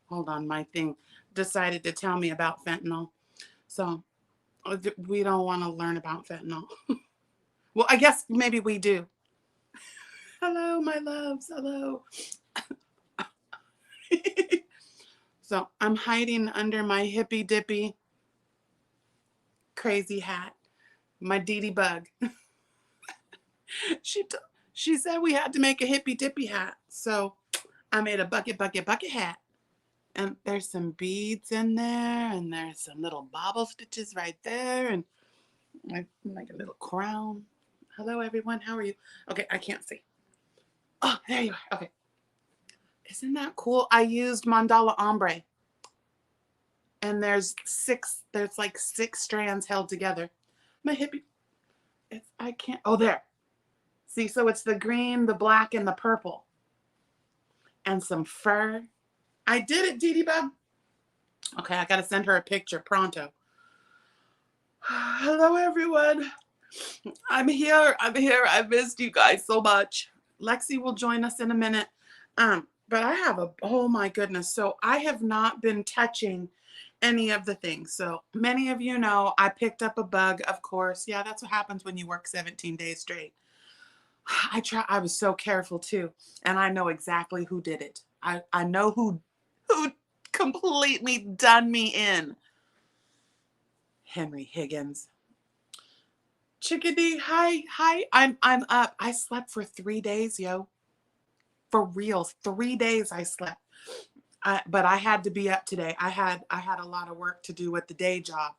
hold on, my thing decided to tell me about fentanyl. So we don't want to learn about fentanyl. Well, I guess maybe we do. Hello, my loves. Hello. So I'm hiding under my hippy dippy crazy hat, my Dee bug. she t- she said we had to make a hippy dippy hat, so I made a bucket hat. And there's some beads in there, and there's some little bobble stitches right there, and like a little crown. Hello, everyone. How are you? Okay, I can't see. Oh, there you are. Okay. Isn't that cool? I used mandala ombre, and there's like 6 strands held together. My hippie, I can't, oh, there. See, so it's the green, the black, and the purple, and some fur. I did it, Dee Bug. Okay, I got to send her a picture pronto. Hello, everyone. I'm here. I missed you guys so much. Lexi will join us in a minute. But I have oh my goodness. So I have not been touching any of the things. So many of you know I picked up a bug, of course. Yeah, that's what happens when you work 17 days straight. I was so careful too. And I know exactly who did it. I know who completely done me in. Henry Higgins. Chickadee, hi. I'm up. I slept for 3 days, yo. For real, 3 days I slept. But I had to be up today. I had a lot of work to do at the day job,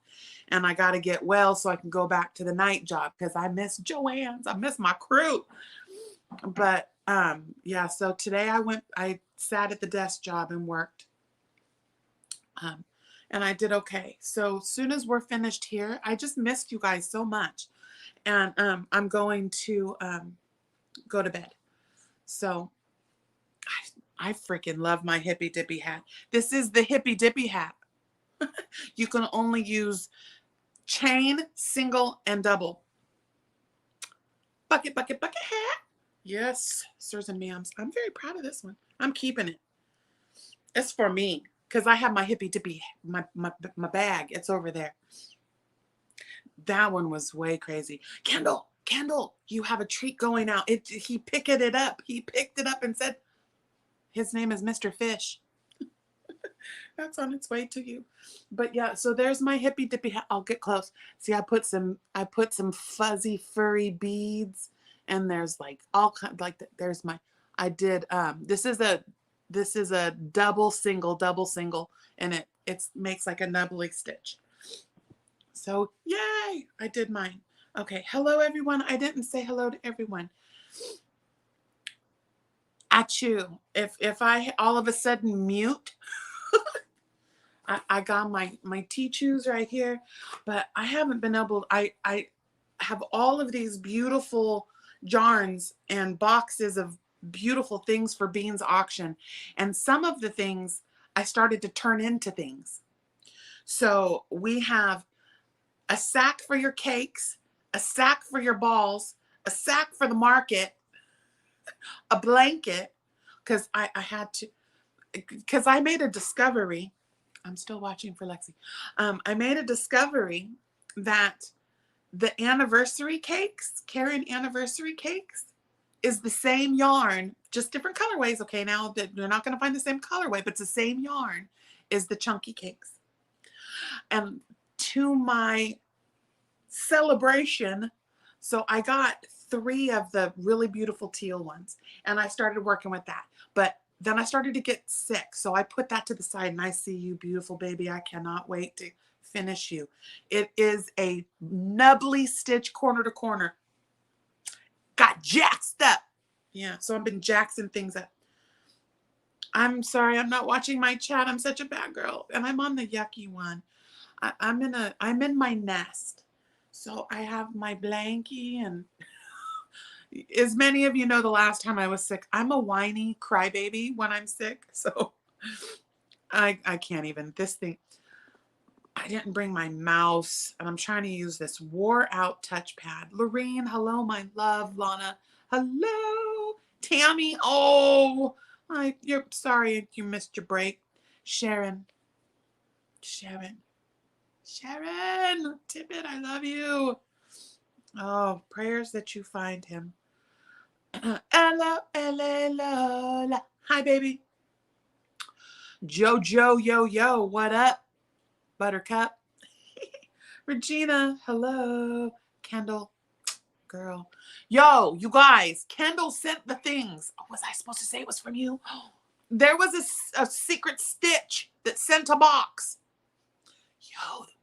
and I got to get well so I can go back to the night job because I miss Joanne's. I miss my crew. But yeah. So today I sat at the desk job and worked, and I did okay. So as soon as we're finished here, I just missed you guys so much, and I'm going to go to bed. So I freaking love my hippy dippy hat. This is the hippy dippy hat. You can only use chain, single, and double. Bucket hat. Yes, sirs and ma'ams. I'm very proud of this one. I'm keeping it. It's for me because I have my hippy dippy, my bag. It's over there. That one was way crazy. Kendall, you have a treat going out. He picked it up. He picked it up and said, his name is Mr. Fish. That's on its way to you. But yeah, so there's my hippy dippy hat. I'll get close. See, I put some fuzzy furry beads, and there's like all kind like there's my I did this is a double single, and it makes like a nubbly stitch. So yay, I did mine. Okay, hello everyone. I didn't say hello to everyone. Achoo. If I all of a sudden mute, I got my tea-chews right here, but I haven't been able, I have all of these beautiful yarns and boxes of beautiful things for Bean's auction. And some of the things I started to turn into things. So we have a sack for your cakes, a sack for your balls, a sack for the market, a blanket, because I had to, because I made a discovery. I'm still watching for Lexi. I made a discovery that the anniversary cakes, Karen anniversary cakes, is the same yarn, just different colorways. Okay, now that you're not going to find the same colorway, but it's the same yarn is the chunky cakes. And to my celebration, so I got 3 of the really beautiful teal ones, and I started working with that. But then I started to get sick, so I put that to the side, and I see you, beautiful baby. I cannot wait to finish you. It is a nubbly stitch corner to corner. Got jaxed up. Yeah, so I've been jaxing things up. I'm sorry, I'm not watching my chat. I'm such a bad girl, and I'm on the yucky one. I'm in my nest. So I have my blankie, and as many of you know, the last time I was sick, I'm a whiny crybaby when I'm sick. So I can't even, this thing, I didn't bring my mouse, and I'm trying to use this wore out touchpad. Lorene, hello, my love. Lana, hello. Tammy, oh, you're sorry you missed your break. Sharon. Sharon. Sharon. Tippett, I love you. Oh, prayers that you find him. Ella, Ella, Lola. Hi, baby. Jojo, yo, what up? Buttercup. Regina, hello. Kendall, girl. Yo, you guys, Kendall sent the things. Oh, was I supposed to say it was from you? There was a secret Stitch that sent a box.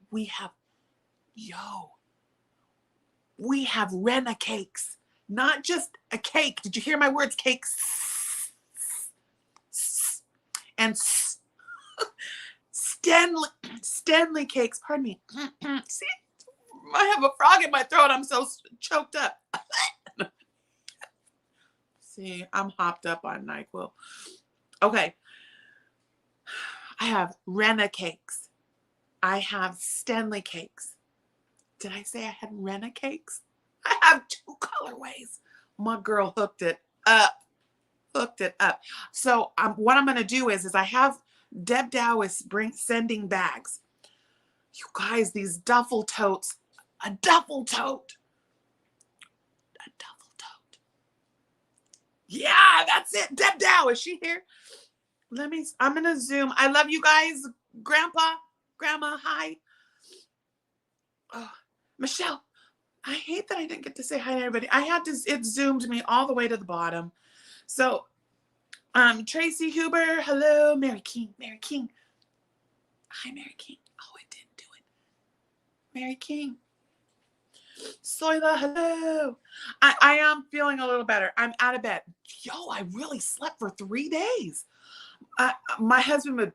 We have Rena cakes. Not just a cake. Did you hear my words? Cakes. And Stanley cakes. Pardon me. See, I have a frog in my throat. I'm so choked up. See, I'm hopped up on NyQuil. Okay. I have Rena cakes. I have Stanley cakes. Did I say I had Rena cakes? I have 2 colorways. My girl hooked it up. So what I'm going to do is I have Deb Dow is sending bags. You guys, these duffel totes. A duffel tote. Yeah, that's it. Deb Dow, is she here? I'm going to zoom. I love you guys. Grandpa, Grandma, hi. Oh, Michelle, I hate that I didn't get to say hi to everybody. It zoomed me all the way to the bottom. So, Tracy Huber, hello. Mary King. Hi, Mary King. Oh, it didn't do it. Mary King. Soila, hello. I am feeling a little better. I'm out of bed. Yo, I really slept for 3 days. My husband would,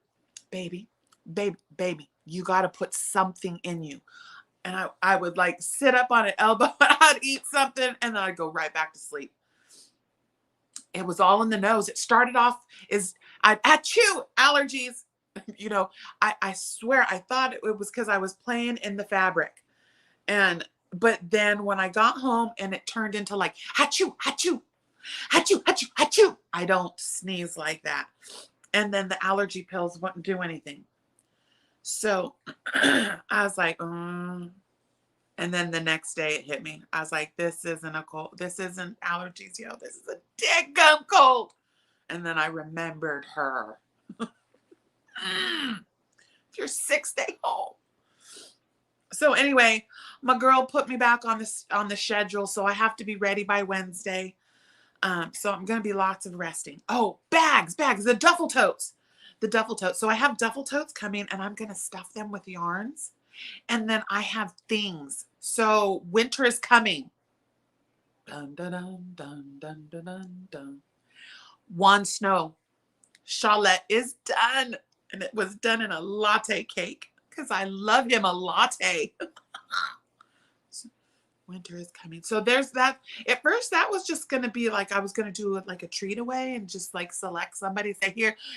baby, you got to put something in you. And I would like sit up on an elbow and I'd eat something and then I'd go right back to sleep. It was all in the nose. It started off achoo, allergies. You know, I swear I thought it was because I was playing in the fabric. But then when I got home and it turned into like achoo, achoo, achoo, achoo, achoo. I don't sneeze like that. And then the allergy pills wouldn't do anything. So I was like, and then the next day it hit me. I was like, this isn't a cold. This isn't allergies, yo. This is a dick gum cold. And then I remembered her. If you're 6 days old. So anyway, my girl put me back on the schedule. So I have to be ready by Wednesday. So I'm going to be lots of resting. Oh, bags, the duffel totes. So I have duffel totes coming and I'm going to stuff them with yarns. And then I have things. So winter is coming. Dun, dun, dun, dun, dun, dun, dun, dun. One Snow. Charlotte is done. And it was done in a latte cake. Because I love him a latte. Winter is coming. So there's that. At first, that was just going to be like, I was going to do like a treat away and just like select somebody, say,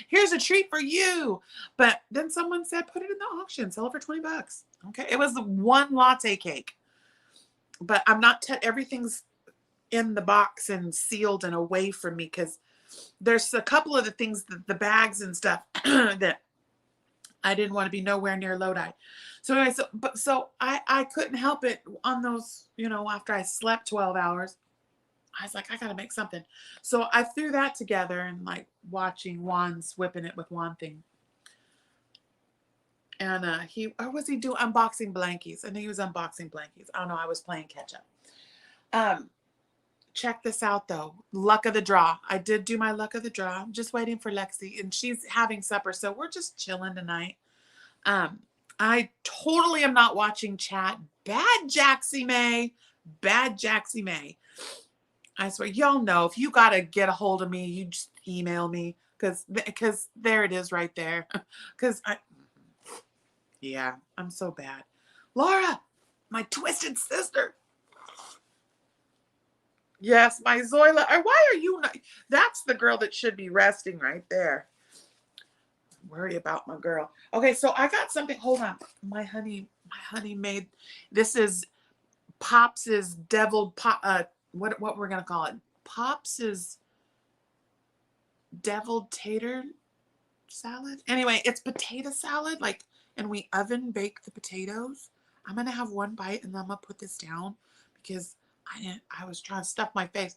here's a treat for you. But then someone said, put it in the auction, sell it for $20. Okay. It was one latte cake. But I'm not, everything's in the box and sealed and away from me because there's a couple of the things, the bags and stuff that I didn't want to be nowhere near Lodi. So anyway, so I couldn't help it on those, after I slept 12 hours. I was like, I got to make something. So I threw that together and like watching Juan's whipping it with Juan thing. And was he doing unboxing blankies? I think he was unboxing blankies. I don't know. I was playing catch up. Check this out though. Luck of the draw. I did do my luck of the draw. I'm just waiting for Lexi and she's having supper. So we're just chilling tonight. I totally am not watching chat. Bad Jaxie May. I swear, y'all know if you got to get a hold of me, you just email me because there it is right there. I'm so bad. Laura, my twisted sister. Yes, my Zoila. Why are you not? That's the girl that should be resting right there. Worry about my girl. Okay, so I got something. Hold on. My honey made, this is Pops's deviled what we're gonna call it. Pops's deviled tater salad. Anyway, it's potato salad, like, and we oven bake the potatoes. I'm gonna have one bite and then I'm gonna put this down because I was trying to stuff my face.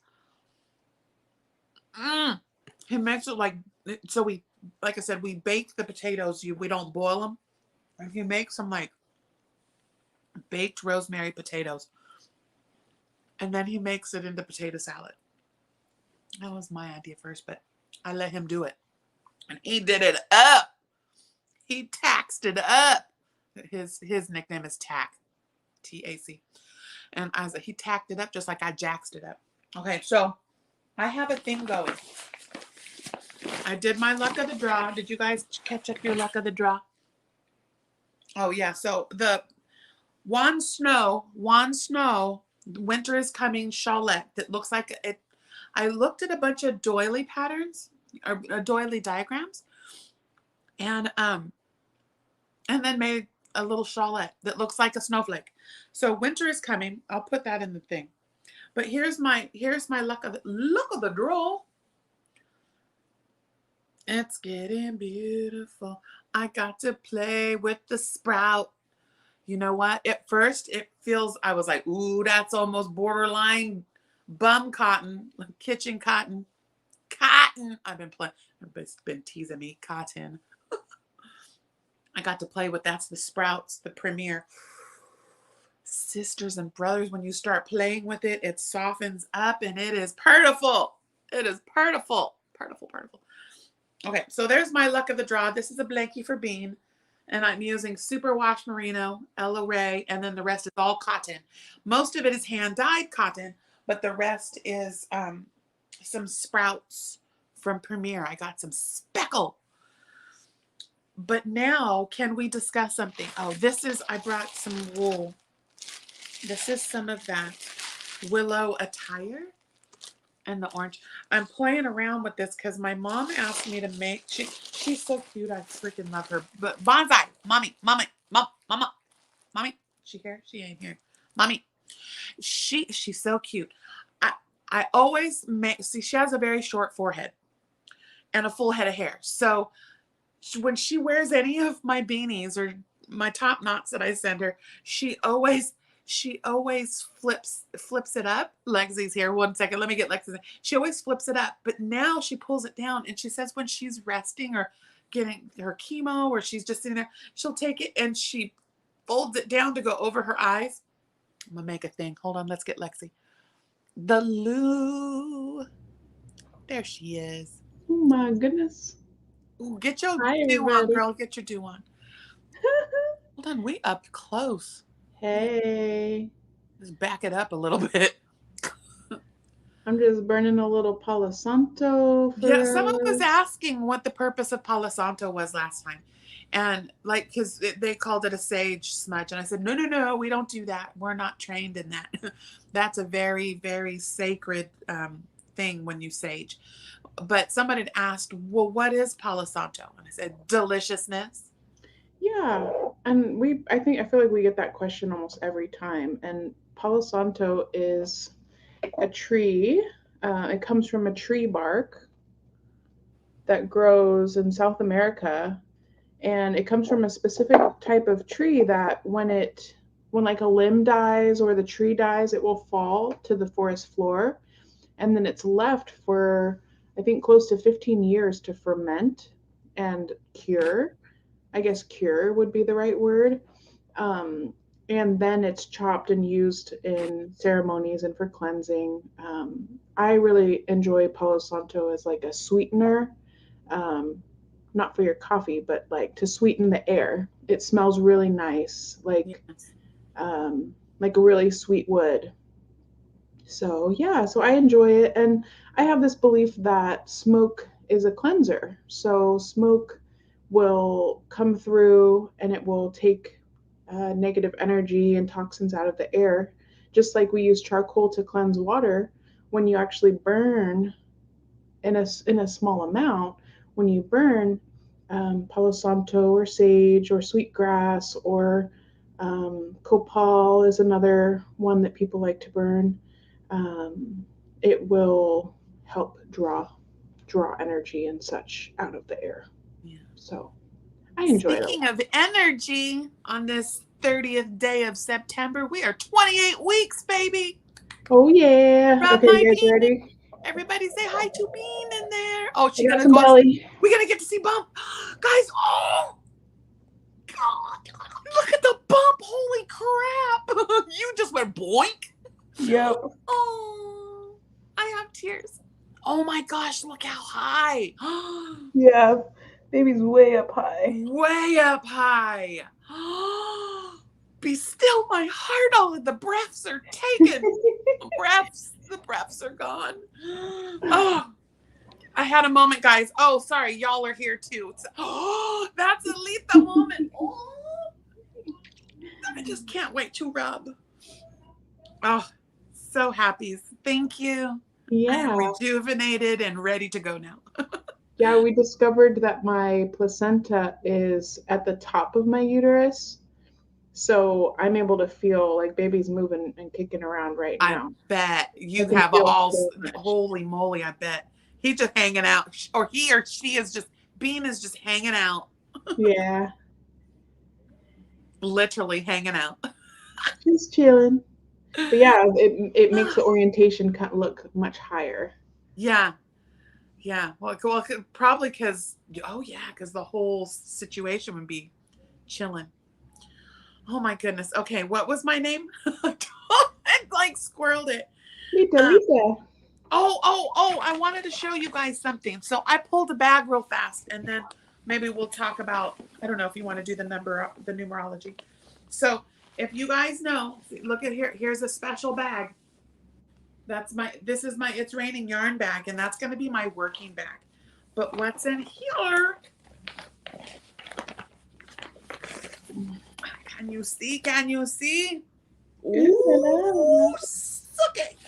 He makes it like, so we, like I said, we bake the potatoes. We don't boil them. And he makes some like baked rosemary potatoes. And then he makes it into potato salad. That was my idea first, but I let him do it. And he did it up. He taxed it up. His nickname is Tack. T-A-C. And I was like, he tacked it up just like I jaxed it up. Okay, so I have a thing going. I did my luck of the draw. Did you guys catch up your luck of the draw? Oh, yeah. So the One Snow, Winter is Coming Chalette that looks like it. I looked at a bunch of doily patterns or doily diagrams and then made a little chalette that looks like a snowflake. So winter is coming. I'll put that in the thing. But here's my luck of the draw. It's getting beautiful. I got to play with the sprout. You know what? At first, I was like, ooh, that's almost borderline bum cotton, kitchen cotton. Cotton. I've been teasing me. Cotton. I got to play with that's the sprouts, the Premier. Sisters and brothers, when you start playing with it, it softens up and it is purtiful. It is purtiful. Purtiful. Okay, so there's my luck of the draw. This is a blankie for Bean. And I'm using Superwash Merino, Ella Ray, and then the rest is all cotton. Most of it is hand-dyed cotton, but the rest is some sprouts from Premier. I got some speckle. But now, can we discuss something? Oh, I brought some wool. This is some of that willow attire and the orange. I'm playing around with this because my mom asked me to make, she's so cute. I freaking love her. But bonsai, mommy. She here? She ain't here. Mommy. She's so cute. I always she has a very short forehead and a full head of hair. So when she wears any of my beanies or my top knots that I send her, she always flips it up. Lexi's here. One second. Let me get Lexi. She always flips it up, but now she pulls it down and she says when she's resting or getting her chemo or she's just sitting there, she'll take it and she folds it down to go over her eyes. I'm gonna make a thing. Hold on. Let's get Lexi. The Lou. There she is. Oh my goodness. Ooh, get your Hi, do on, everybody. girl. Get your do on. Hold on. We up close. Hey. Just back it up a little bit. I'm just burning a little Palo Santo Yeah, for someone was us. asking what the purpose of Palo Santo was last time. And like, because they called it a sage smudge. And I said, no, we don't do that. We're not trained in that. That's a very, very sacred thing when you sage. But someone had asked, well, what is Palo Santo? And I said, deliciousness. Yeah. And I feel like we get that question almost every time. And Palo Santo is a tree. It comes from a tree bark that grows in South America. And it comes from a specific type of tree that when like a limb dies or the tree dies, it will fall to the forest floor. And then it's left for, I think, close to 15 years to ferment and cure. I guess cure would be the right word. And then it's chopped and used in ceremonies and for cleansing. I really enjoy Palo Santo as like a sweetener, um, not for your coffee, but like to sweeten the air. It smells really nice, Yes. like a really sweet wood. So yeah, so I enjoy it, and I have this belief that smoke is a cleanser. So smoke will come through and it will take negative energy and toxins out of the air, just like we use charcoal to cleanse water. When you actually burn in a small amount, when you burn Palo Santo or sage or sweetgrass or copal is another one that people like to burn. Um, it will help draw energy and such out of the air. Yeah. So I enjoy it. Speaking of energy, on this 30th day of September, we are 28 weeks, baby. Oh yeah. Rub Okay, my you guys bean. ready? Everybody say hi to Bean in there. Oh, I she's got gonna some go. belly. We're gonna get to see Bump, guys. Oh God! Look at the bump. Holy crap! You just went boink. Yep. Oh, I have tears. Oh my gosh! Look how high. Yeah. Baby's way up high. Way up high. Be still, my heart. Oh, the breaths are taken. The breaths are gone. Oh, I had a moment, guys. Oh, sorry, y'all are here too. Oh, that's a lethal moment. Oh, I just can't wait to rub. Oh, so happy. Thank you. I am Yeah. rejuvenated and ready to go now. Yeah, we discovered that my placenta is at the top of my uterus. So I'm able to feel like baby's moving and kicking around right I now. bet you I can have feel all. so much. Holy moly! I bet he's just hanging out, or he or she is just. Bean is just hanging out. Yeah. Literally hanging out. Just chilling. But yeah, it makes the orientation look much higher. Yeah. Yeah. Well, probably because, oh, yeah, because the whole situation would be chilling. Oh, my goodness. Okay. What was my name? I like squirreled it. Lita. I wanted to show you guys something. So I pulled a bag real fast, and then maybe we'll talk about, I don't know if you want to do the numerology. So if you guys know, look at here. Here's a special bag. This is my It's Raining yarn bag, and that's going to be my working bag. But what's in here? Can you see? Ooh, suck it.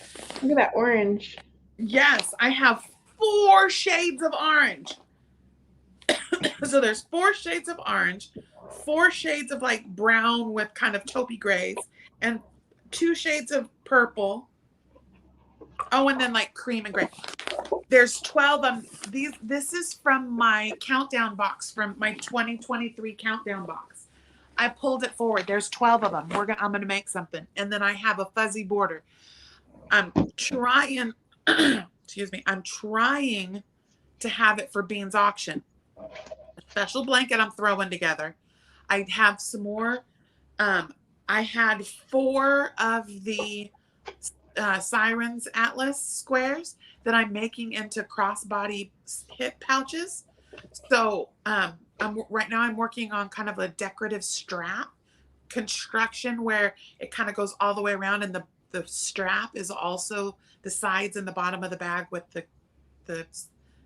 Look at that orange. Yes, I have 4 shades of orange. So there's 4 shades of orange, 4 shades of like brown with kind of taupey grays, and 2 shades of purple. Oh, and then like cream and gray. There's 12 of these. This is from my countdown box, from my 2023 countdown box. I pulled it forward. There's 12 of them. I'm gonna make something, and then I have a fuzzy border. I'm trying. Excuse me. I'm trying to have it for Bean's auction. A special blanket I'm throwing together. I have some more. I had 4 of the Sirens Atlas squares that I'm making into crossbody hip pouches. So right now I'm working on kind of a decorative strap construction where it kind of goes all the way around, and the strap is also the sides and the bottom of the bag with the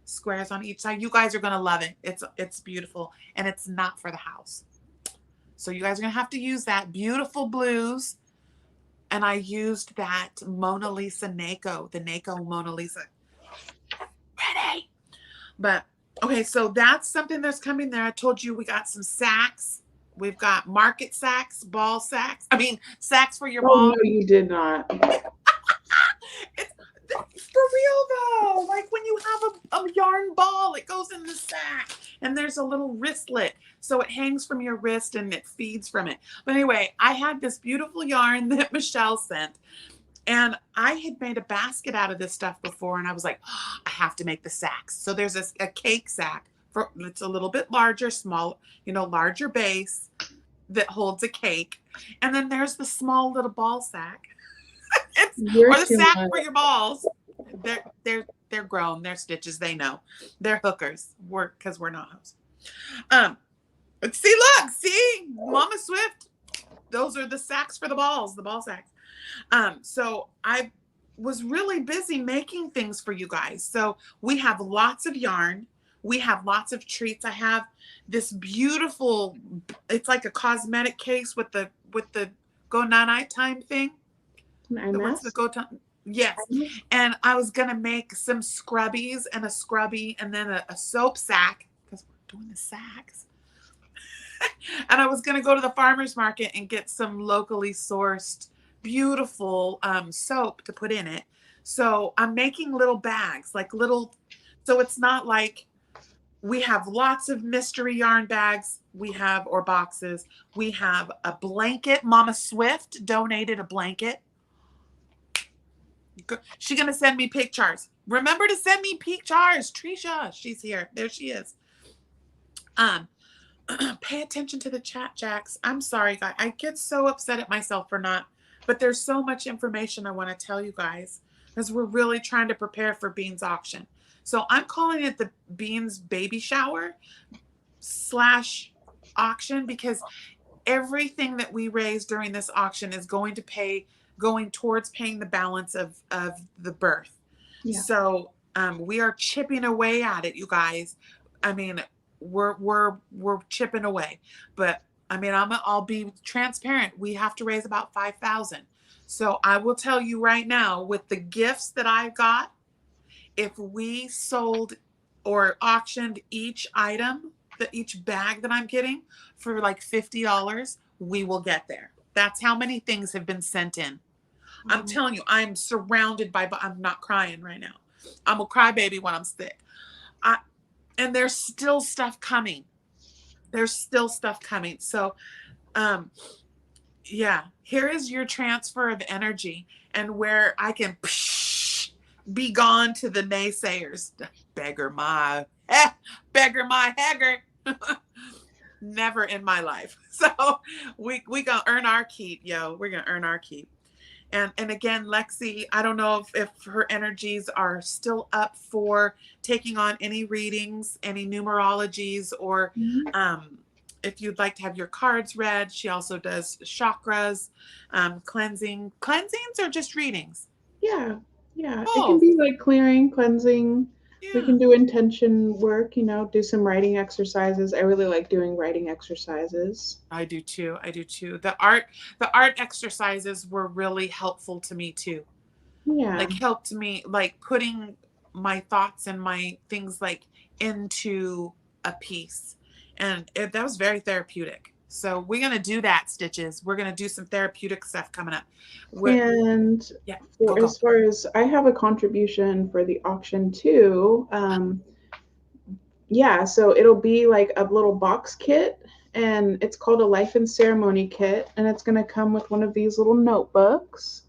squares on each side. You guys are gonna love it. It's beautiful, and it's not for the house. So you guys are gonna have to use that beautiful blues. And I used that Mona Lisa Nako, the Nako Mona Lisa. Ready. But, okay, so that's something that's coming there. I told you we got some sacks. We've got market sacks, ball sacks. I mean, sacks for your ball. No, you did not. It's for real, though. Like when you have a yarn ball, it goes in the sack. And there's a little wristlet. So it hangs from your wrist and it feeds from it. But anyway, I had this beautiful yarn that Michelle sent. And I had made a basket out of this stuff before. And I was like, oh, I have to make the sacks. So there's a cake sack. It's a little bit larger, small, larger base that holds a cake. And then there's the small little ball sack. Or the sack for your balls. They're grown. They're stitches. They know. They're hookers. Because we're not hoes. See, Mama Swift. Those are the sacks for the balls, the ball sacks. So I was really busy making things for you guys. So we have lots of yarn. We have lots of treats. I have this beautiful, it's like a cosmetic case with the go night time thing. What's the go time? Yes. And I was going to make some scrubbies and a scrubby and then a soap sack, because we're doing the sacks. And I was going to go to the farmer's market and get some locally sourced, beautiful soap to put in it. So I'm making little bags, so it's not like We have lots of mystery yarn bags. We have, or boxes. We have a blanket. Mama Swift donated a blanket. She's going to send me pictures. Remember to send me pictures. Trisha, she's here. There she is. Pay attention to the chat, Jax. I'm sorry, guys. I get so upset at myself for not, but there's so much information I want to tell you guys because we're really trying to prepare for Bean's auction. So I'm calling it the Bean's baby shower / auction because everything that we raise during this auction is going towards paying the balance of the birth. Yeah. So we are chipping away at it, you guys. I mean, we're chipping away, but I mean, I'll be transparent. We have to raise about 5,000. So I will tell you right now, with the gifts that I've got, if we sold or auctioned each item, each bag that I'm getting for like $50, we will get there. That's how many things have been sent in. Mm-hmm. I'm telling you, I'm surrounded by, I'm not crying right now. I'm a crybaby when I'm sick. And there's still stuff coming. There's still stuff coming. So, yeah, here is your transfer of energy and where I can be gone to the naysayers. Beggar my haggard. Never in my life. So we gonna earn our keep, yo. We're gonna earn our keep. And again, Lexi, I don't know if her energies are still up for taking on any readings, any numerologies, or if you'd like to have your cards read. She also does chakras, cleansing. Cleansings or just readings? Yeah. It can be like clearing, cleansing. Yeah. We can do intention work, do some writing exercises. I really like doing writing exercises. I do too. The art exercises were really helpful to me too. Yeah. Like helped me like putting my thoughts and my things like into a piece. And that was very therapeutic. So we're going to do that, Stitches. We're going to do some therapeutic stuff coming up. As far as I have a contribution for the auction too. So it'll be like a little box kit, and it's called a Life and Ceremony kit, and it's going to come with one of these little notebooks.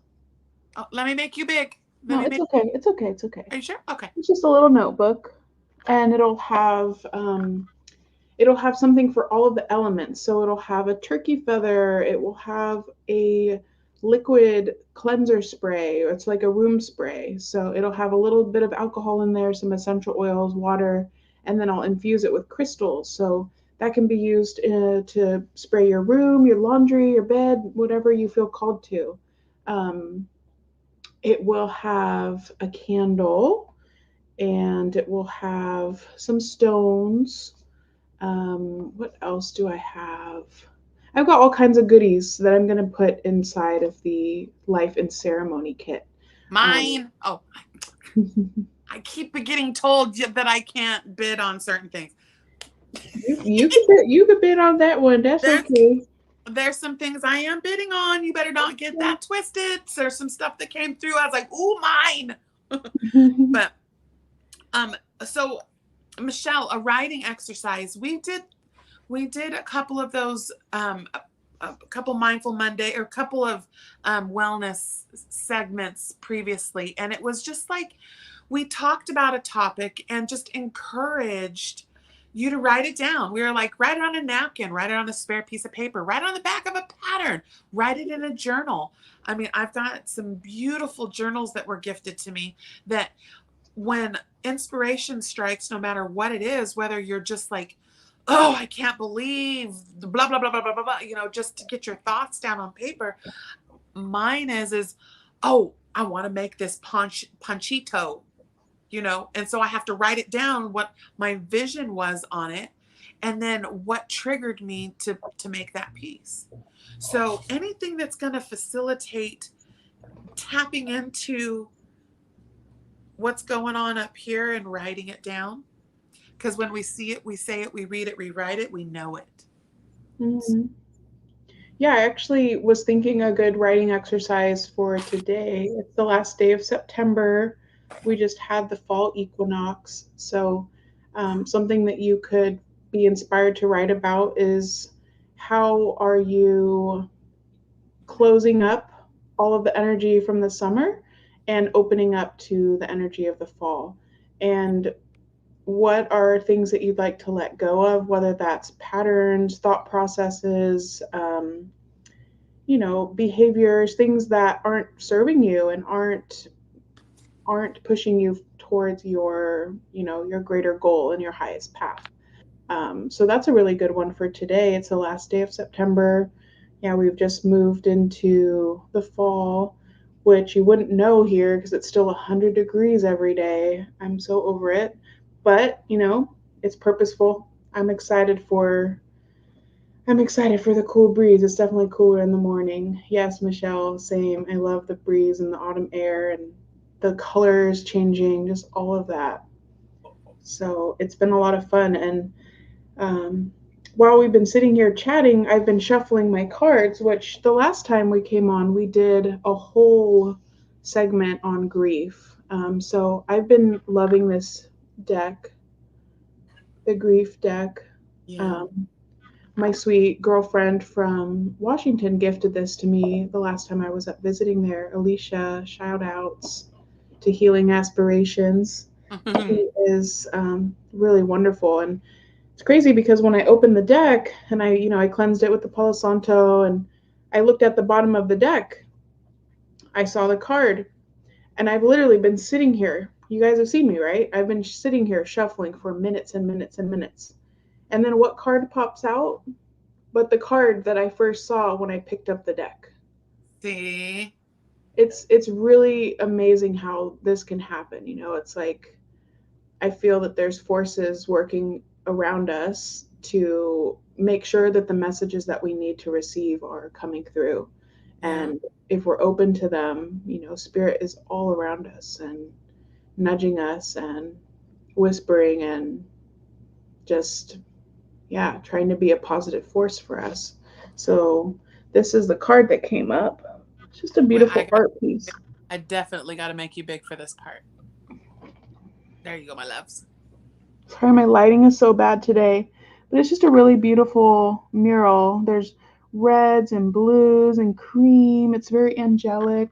Oh, let me make you big. Okay. It's okay. Are you sure? Okay. It's just a little notebook, and it'll have something for all of the elements. So it'll have a turkey feather. It will have a liquid cleanser spray. It's like a room spray. So it'll have a little bit of alcohol in there, some essential oils, water, and then I'll infuse it with crystals. So that can be used to spray your room, your laundry, your bed, whatever you feel called to. It will have a candle, and it will have some stones. What else do I have? I've got all kinds of goodies that I'm going to put inside of the Life and Ceremony kit. Mine. I keep getting told that I can't bid on certain things. You could bid on that one. That's okay. There's some things I am bidding on. You better not get that twisted. There's some stuff that came through. I was like, ooh, mine. But so Michelle, a writing exercise. We did a couple of those, a couple Mindful Monday or a couple of wellness segments previously. And it was just like, we talked about a topic and just encouraged you to write it down. We were like, write it on a napkin, write it on a spare piece of paper, write it on the back of a pattern, write it in a journal. I mean, I've got some beautiful journals that were gifted to me that when inspiration strikes, no matter what it is, whether you're just like, oh, I can't believe blah, blah, blah, blah, blah, blah, blah, just to get your thoughts down on paper. Mine is, oh, I want to make this panchito, and so I have to write it down, what my vision was on it, and then what triggered me to make that piece. So anything that's going to facilitate tapping into what's going on up here and writing it down. Because when we see it, we say it, we read it, we write it, we know it. Mm-hmm. Yeah, I actually was thinking a good writing exercise for today. It's the last day of September. We just had the fall equinox. So Something that you could be inspired to write about is how are you closing up all of the energy from the summer and opening up to the energy of the fall? And what are things that you'd like to let go of, whether that's patterns, thought processes, behaviors, things that aren't serving you and aren't pushing you towards your greater goal and your highest path. So that's a really good one for today. It's the last day of September. Yeah, we've just moved into the fall, which you wouldn't know here because it's still 100 degrees every day. I'm so over it. But, it's purposeful. I'm excited for the cool breeze. It's definitely cooler in the morning. Yes, Michelle, same. I love the breeze and the autumn air and the colors changing, just all of that. So it's been a lot of fun. And um, while we've been sitting here chatting, I've been shuffling my cards, which the last time we came on, we did a whole segment on grief. So I've been loving this deck, the grief deck. Yeah. Um, my sweet girlfriend from Washington gifted this to me the last time I was up visiting there. Alicia, shout outs to Healing Aspirations. She is really wonderful. And it's crazy because when I opened the deck and I cleansed it with the Palo Santo and I looked at the bottom of the deck, I saw the card and I've literally been sitting here. You guys have seen me, right? I've been sitting here shuffling for minutes and minutes and minutes. And then what card pops out? But the card that I first saw when I picked up the deck. See? It's really amazing how this can happen. It's like I feel that there's forces working around us to make sure that the messages that we need to receive are coming through. Yeah. And if we're open to them, spirit is all around us and nudging us and whispering and just, yeah, trying to be a positive force for us. So this is the card that came up. It's just a Wait, beautiful art piece. I definitely got to make you big for this part. There you go, my loves. Sorry, my lighting is so bad today, but it's just a really beautiful mural. There's reds and blues and cream. It's very angelic.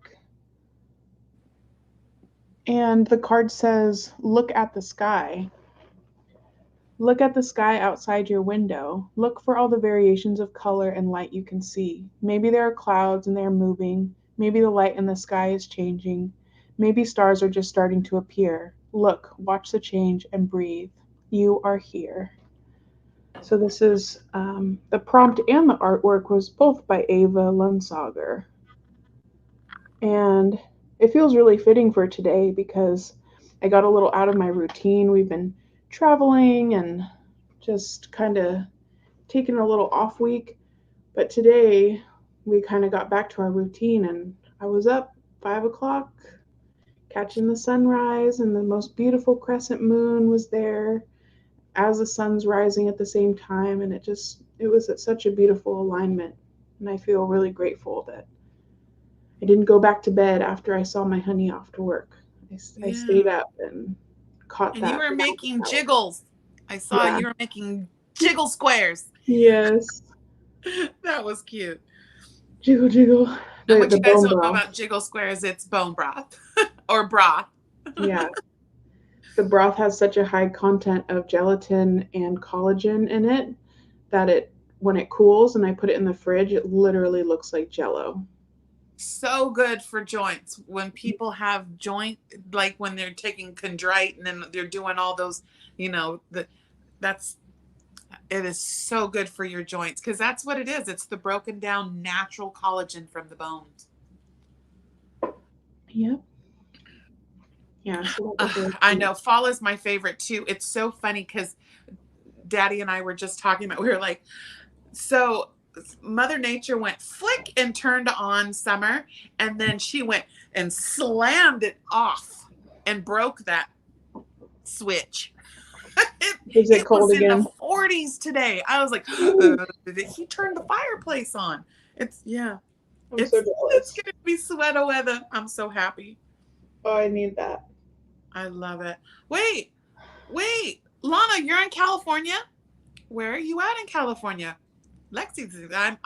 And the card says, "Look at the sky. Look at the sky outside your window. Look for all the variations of color and light you can see. Maybe there are clouds and they are moving. Maybe the light in the sky is changing. Maybe stars are just starting to appear. Look, watch the change and breathe. You are here." So this is the prompt and the artwork was both by Ava Lunsager. And it feels really fitting for today because I got a little out of my routine. We've been traveling and just kind of taking a little off week. But today we kind of got back to our routine and I was up 5 o'clock catching the sunrise and the most beautiful crescent moon was there as the sun's rising at the same time, and it was at such a beautiful alignment. And I feel really grateful that I didn't go back to bed after I saw my honey off to work. I stayed Yeah. up and caught And you that. were making jiggles. I saw Yeah. you were making jiggle squares. Yes. That was cute. Jiggle jiggle. And The what you guys bone don't know broth. about jiggle squares, it's bone broth or broth. Yeah. The broth has such a high content of gelatin and collagen in it that when it cools and I put it in the fridge, it literally looks like jello. So good for joints. When people have joint, like when they're taking chondrite and then they're doing all those, that's it is so good for your joints because that's what it is. It's the broken down natural collagen from the bones. Yep. Yeah. So that was really I cute. know fall is my favorite too. It's so funny because Daddy and I were just talking about. We were like, so Mother Nature went flick and turned on summer, and then she went and slammed it off and broke that switch. Is it It cold was in the again? 40s today. I was like, he turned the fireplace on. It's yeah, I'm so it's jealous. gonna be sweater weather. I'm so happy. Oh, I need that. I love it. Wait, wait. Lana, you're in California. Where are you at in California? I'm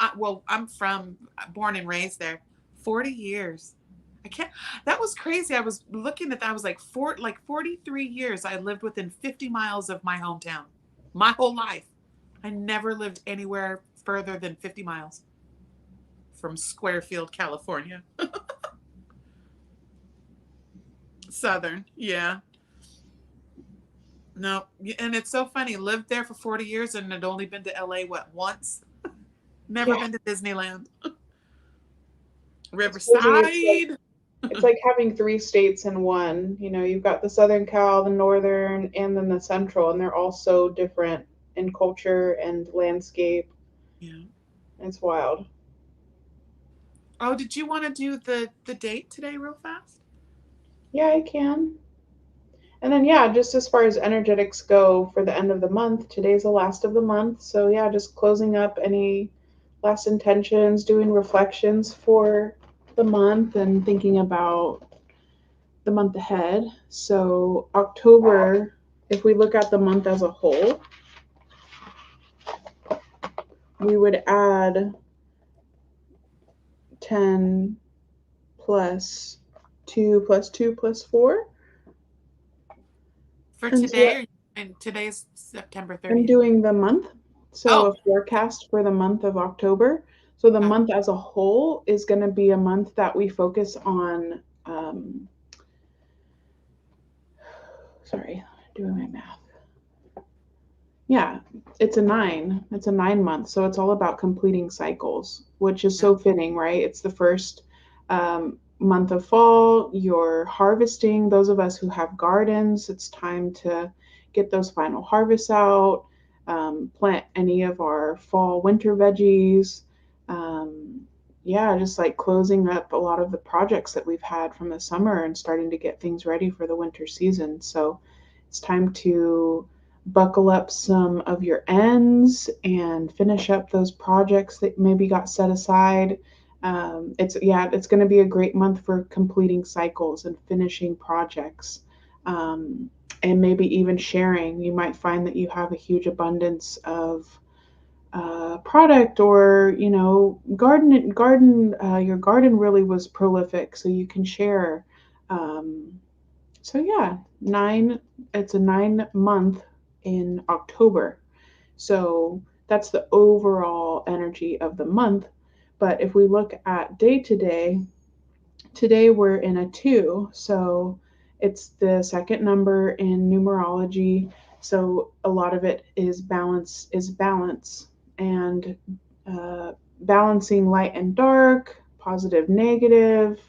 born and raised there. 40 years. I can't. That was crazy. I was looking at that. I was like 43 years. I lived within 50 miles of my hometown. My whole life. I never lived anywhere further than 50 miles from Squarefield, California. Southern. Yeah. No. And it's so funny. Lived there for 40 years and had only been to LA, once? Never Yeah, been to Disneyland. it's crazy. Riverside. It's like having three states in one. You know, you've got the Southern Cal, the Northern, and then the Central, and they're all so different in culture and landscape. Yeah. It's wild. Oh, did you want to do the date today real fast? Yeah, I can. And then, yeah, just as far as energetics go for the end of the month, today's the last of the month. So, yeah, just closing up any last intentions, doing reflections for the month, and thinking about the month ahead. So, October, if we look at the month as a whole, we would add 10 plus 2 plus 2 plus 4. For And so today, and today's September I'm 30th. doing the month. So Oh, a forecast for the month of October. So the got month as a whole is going to be a month that we focus on. Sorry, doing my math. Yeah, it's a 9. It's a 9 month. So it's all about completing cycles, which is yeah. so fitting, right? It's the first month of fall. You're harvesting. Those of us who have gardens, it's time to get those final harvests out, plant any of our fall winter veggies. Um, yeah, just like closing up a lot of the projects that we've had from the summer and starting to get things ready for the winter season. So it's time to buckle up some of your ends and finish up those projects that maybe got set aside. It's going to be a great month for completing cycles and finishing projects, and maybe even sharing. You might find that you have a huge abundance of product, or your garden really was prolific, so you can share. Um, so yeah, 9. It's a 9 month in October. So that's the overall energy of the month. But if we look at day to day, today we're in a 2. So it's the second number in numerology. So a lot of it is balance and balancing light and dark, positive, negative,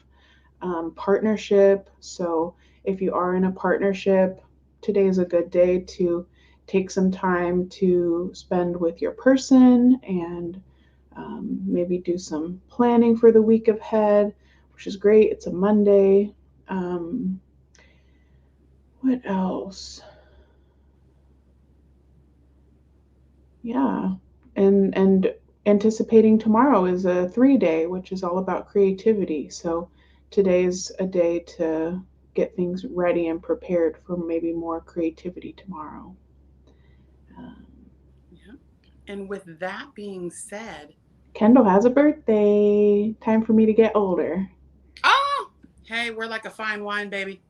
partnership. So if you are in a partnership, today is a good day to take some time to spend with your person and maybe do some planning for the week ahead, which is great. It's a Monday. Um, what else? Yeah, and anticipating tomorrow is a 3 day, which is all about creativity. So today's a day to get things ready and prepared for maybe more creativity tomorrow. Um, Yeah. And with that being said, Kendall has a birthday. Time for me to get older. oh, hey, we're like a fine wine, baby.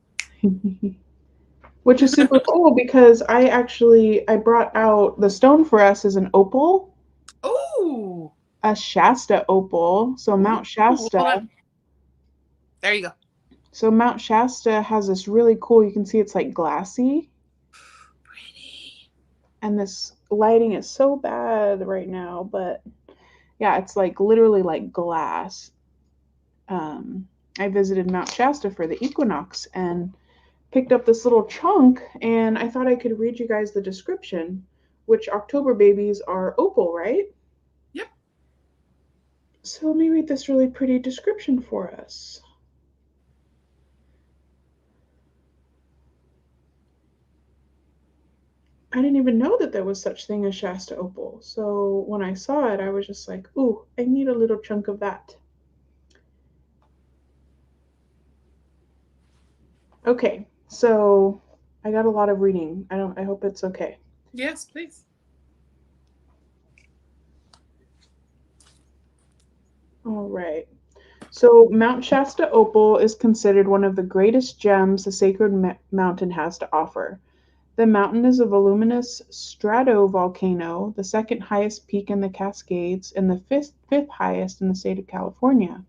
Which is super cool because I brought out the stone for us is an opal, Ooh. a Shasta opal. So Ooh. Mount Shasta. Hold on. There you go. So Mount Shasta has this really cool, you can see it's like glassy, Pretty. and this lighting is so bad right now, but yeah, it's like literally like glass. I visited Mount Shasta for the equinox and picked up this little chunk, and I thought I could read you guys the description, which October babies are opal, right? Yep. So let me read this really pretty description for us. I didn't even know that there was such thing as Shasta opal. So when I saw it, I was just like, "Ooh, I need a little chunk of that." Okay, so I got a lot of reading. I hope it's okay. Yes, please. All right. So, Mount Shasta Opal is considered one of the greatest gems the sacred mountain has to offer. The mountain is a voluminous stratovolcano, the second highest peak in the Cascades, and the fifth highest in the state of California.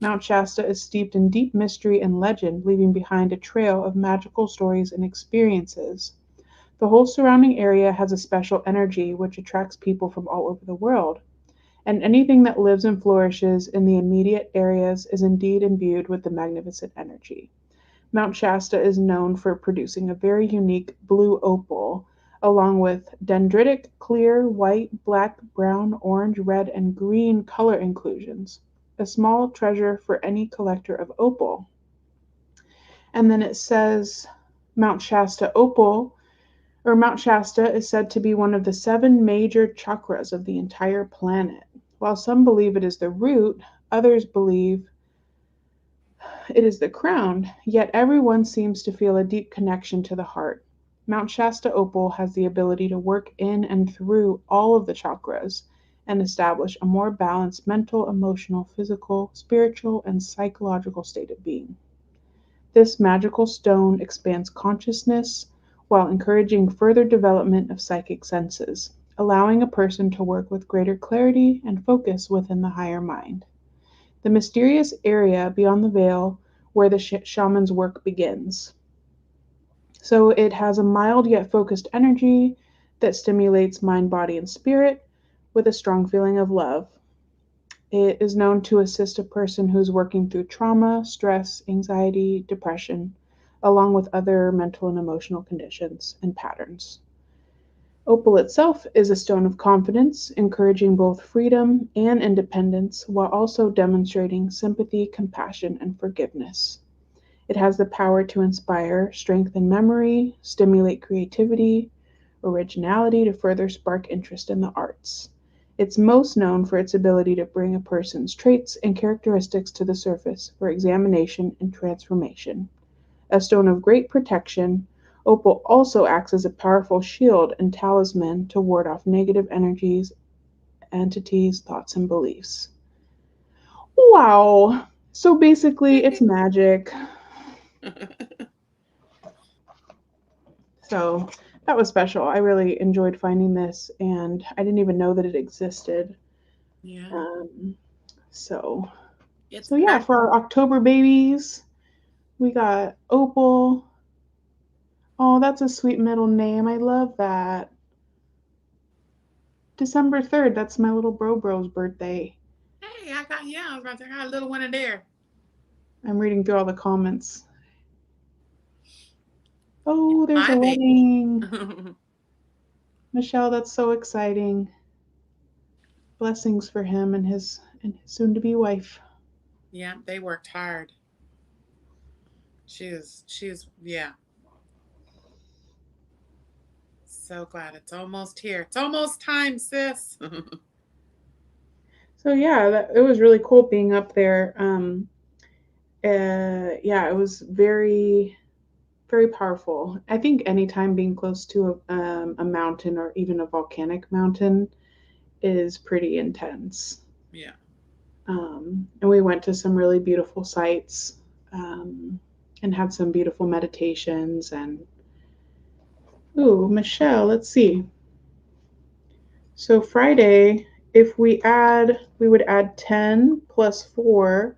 Mount Shasta is steeped in deep mystery and legend, leaving behind a trail of magical stories and experiences. The whole surrounding area has a special energy which attracts people from all over the world, and anything that lives and flourishes in the immediate areas is indeed imbued with the magnificent energy. Mount Shasta is known for producing a very unique blue opal, along with dendritic, clear, white, black, brown, orange, red, and green color inclusions. A small treasure for any collector of opal. And then it says Mount Shasta opal, or Mount Shasta is said to be one of the seven major chakras of the entire planet. While some believe it is the root, others believe it is the crown, yet everyone seems to feel a deep connection to the heart. Mount Shasta Opal has the ability to work in and through all of the chakras and establish a more balanced mental, emotional, physical, spiritual, and psychological state of being. This magical stone expands consciousness while encouraging further development of psychic senses, allowing a person to work with greater clarity and focus within the higher mind. The mysterious area beyond the veil where the shaman's work begins. So it has a mild yet focused energy that stimulates mind, body, and spirit with a strong feeling of love. It is known to assist a person who's working through trauma, stress, anxiety, depression, along with other mental and emotional conditions and patterns. Opal itself is a stone of confidence, encouraging both freedom and independence while also demonstrating sympathy, compassion, and forgiveness. It has the power to inspire, strengthen memory, stimulate creativity, originality to further spark interest in the arts. It's most known for its ability to bring a person's traits and characteristics to the surface for examination and transformation. A stone of great protection, opal also acts as a powerful shield and talisman to ward off negative energies, entities, thoughts, and beliefs. Wow! So basically, it's magic. So that was special. I really enjoyed finding this, and I didn't even know that it existed. Yeah. Um, so, It's so yeah, for our October babies, we got Opal. Oh, that's a sweet middle name. I love that. December 3rd, that's my little bro's birthday. Hey, I got yeah, I was about to I got a little one in there. I'm reading through all the comments. Oh, there's a My baby. wedding. Michelle, that's so exciting. Blessings for him and his soon to be wife. Yeah, they worked hard. She's yeah. So glad it's almost here. It's almost time, sis. So yeah, it was really cool being up there. Yeah, it was very, very powerful. I think anytime being close to a mountain or even a volcanic mountain is pretty intense. Yeah. And we went to some really beautiful sites and had some beautiful meditations. And ooh, Michelle, let's see. So Friday, if we would add 10 plus 4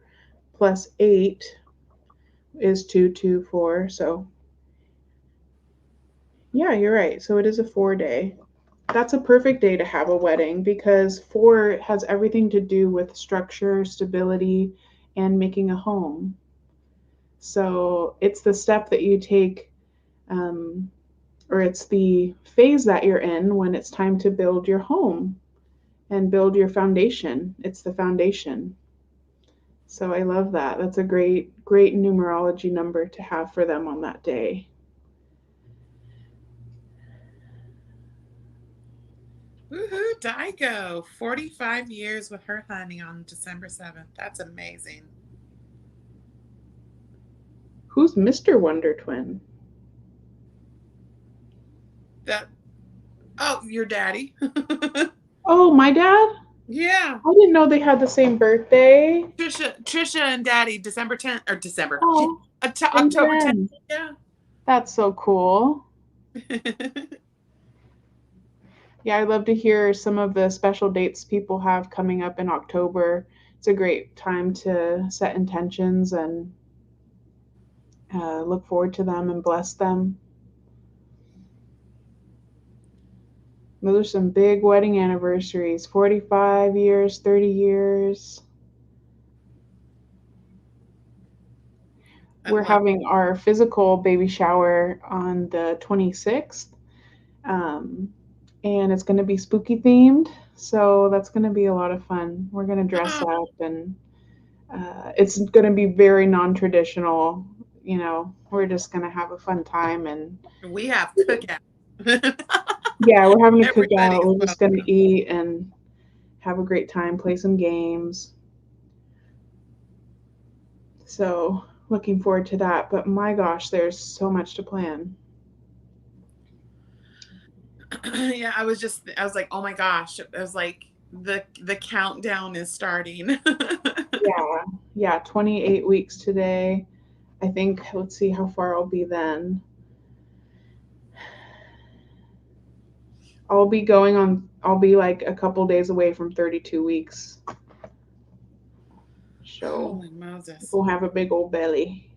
plus 8 is 224. So yeah, you're right. So it is a 4 day. That's a perfect day to have a wedding because 4 has everything to do with structure, stability, and making a home. So it's the step that you take, um, or it's the phase that you're in when it's time to build your home and build your foundation. It's the foundation. So I love that. That's a great numerology number to have for them on that day. Woohoo, Daigo. 45 years with her honey on December 7th. That's amazing. Who's Mr. Wonder Twin? That oh, your daddy. Oh, my dad? Yeah. I didn't know they had the same birthday. Trisha and Daddy, December 10th or December. Oh, October 10th. and Yeah. that's so cool. Yeah, I'd love to hear some of the special dates people have coming up in October. It's a great time to set intentions and look forward to them and bless them. Those are some big wedding anniversaries, 45 years, 30 years. I We're love having our physical baby shower on the 26th. Um, and it's going to be spooky themed. So that's going to be a lot of fun. We're going to dress it. up and it's going to be very non-traditional. You know, we're just going to have a fun time. And We have cookout. yeah, we're having a cookout. Everybody's We're just going welcome. to eat and have a great time, play some games. So looking forward to that. But my gosh, there's so much to plan. Yeah, I was like, oh my gosh. I was like, the countdown is starting. Yeah, yeah, 28 weeks today. I think, let's see how far I'll be then. I'll be like a couple days away from 32 weeks. So Holy Moses. we'll have a big old belly.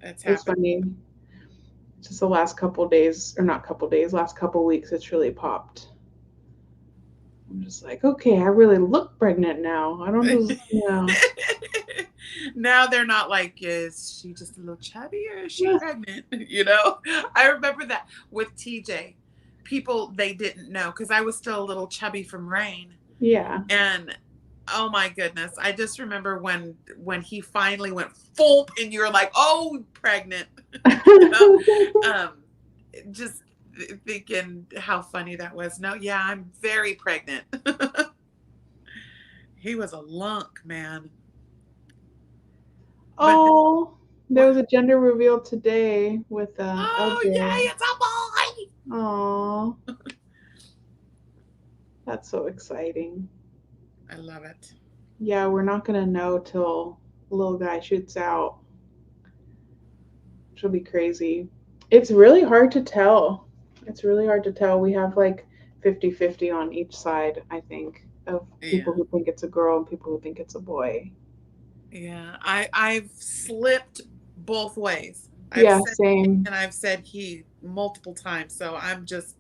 It's It's happening. funny. Just the last couple days, or not couple days, last couple weeks, it's really popped. I'm just like, okay, I really look pregnant now. I don't just, Now they're not like, is she just a little chubby or is she pregnant? You know, I remember that with TJ. People, they didn't know because I was still a little chubby from Rain. Yeah. And oh my goodness, I just remember when he finally went full and you're like, oh, pregnant. You know? Just thinking how funny that was. No, yeah, I'm very pregnant. He was a lunk, man. But Oh, there was a gender reveal today with oh LJ. yay, it's a boy. Oh, that's so exciting. I love it. Yeah, we're not gonna know till the little guy shoots out. She'll be crazy. It's really hard to tell. It's really hard to tell. We have like 50-50 on each side, I think, of people Yeah. who think it's a girl and people who think it's a boy. Yeah. I've slipped both ways. I've Yeah, said same. and I've said he multiple times. So I'm just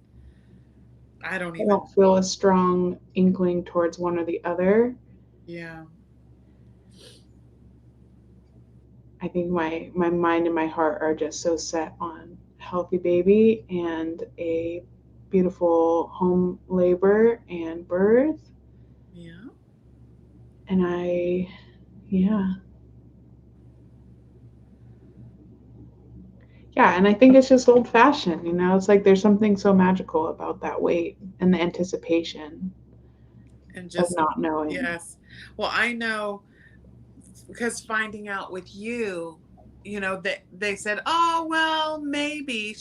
I don't I even don't feel a strong inkling towards one or the other. yeah. I think my mind and my heart are just so set on a healthy baby and a beautiful home labor and birth. Yeah. And yeah. Yeah, and I think it's just old fashioned, you know? It's like there's something so magical about that wait and the anticipation And of just not knowing. yes. Well, I know because finding out with you, you know, that they said, "Oh, well, maybe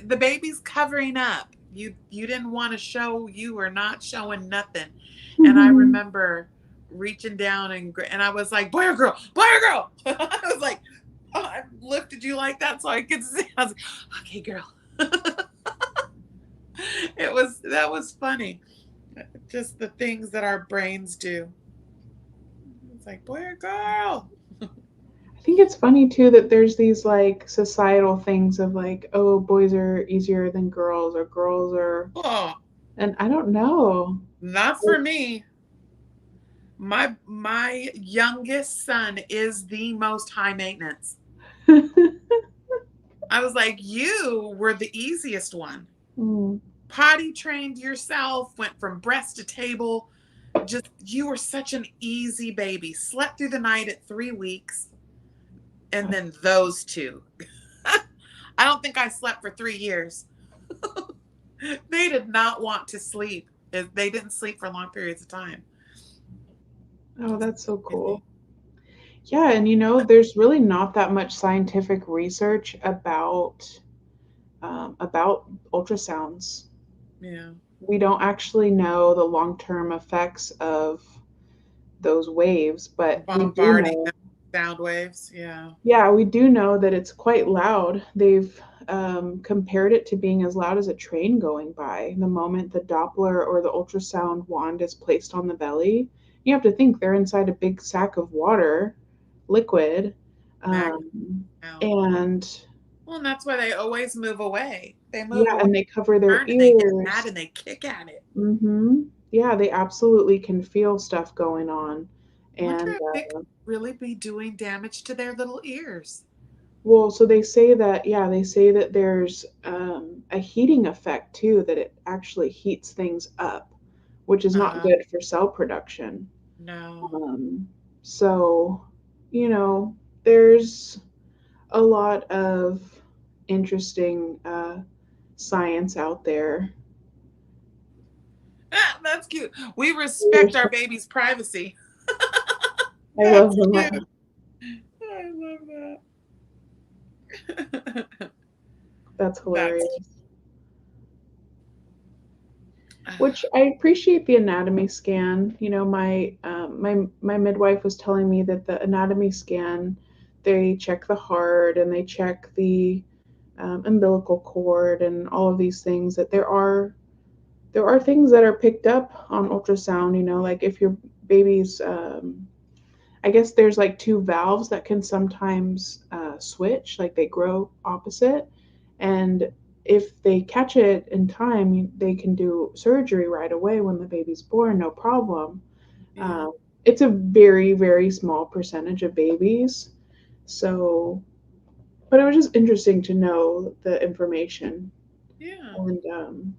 the baby's covering up. You didn't want to show you were not showing nothing." And I remember reaching down and I was like, "Boy or girl? Boy or girl?" I was like, oh, I lifted you like that so I could see. I was like, "Okay, girl." That was funny. Just the things that our brains do. It's like, boy or girl? I think it's funny too that there's these like societal things of like, oh, boys are easier than girls or girls are, Oh, and I don't know. not for me. My youngest son is the most high maintenance. I was like, you were the easiest one. Mm. Potty trained yourself, went from breast to table. Just you were such an easy baby. Slept through the night at 3 weeks. And then those two. I don't think I slept for 3 years. They did not want to sleep. They didn't sleep for long periods of time. Oh, that's so cool. Yeah, and you know, there's really not that much scientific research about about ultrasounds. Yeah. We don't actually know the long-term effects of those waves, but we do Bombarding know, them with sound waves. Yeah. yeah, we do know that it's quite loud. They've compared it to being as loud as a train going by the moment the Doppler or the ultrasound wand is placed on the belly. You have to think they're inside a big sack of water, liquid, Magnet um, sound. and Well, and that's why they always move away. They move yeah, away, and they cover their turn, and they get mad ears. and they kick at it. Yeah, they absolutely can feel stuff going on. Wonder And if it could really be doing damage to their little ears. well, so they say that, yeah, they say that there's a heating effect too, that it actually heats things up, which is not Uh, good for cell production. no. Um, so, you know, there's a lot of interesting science out there. Ah, that's cute. We respect our I baby's privacy. love That's them. cute. I love that. That's That's hilarious. cute. Which I appreciate the anatomy scan. You know, my midwife was telling me that the anatomy scan, they check the heart and they check the umbilical cord and all of these things. That there are things that are picked up on ultrasound. You know, like if your baby's, I guess there's like two valves that can sometimes switch, like they grow opposite, and if they catch it in time, they can do surgery right away when the baby's born, no problem. Yeah. Uh, it's a very, very small percentage of babies. So, but it was just interesting to know the information. Yeah. And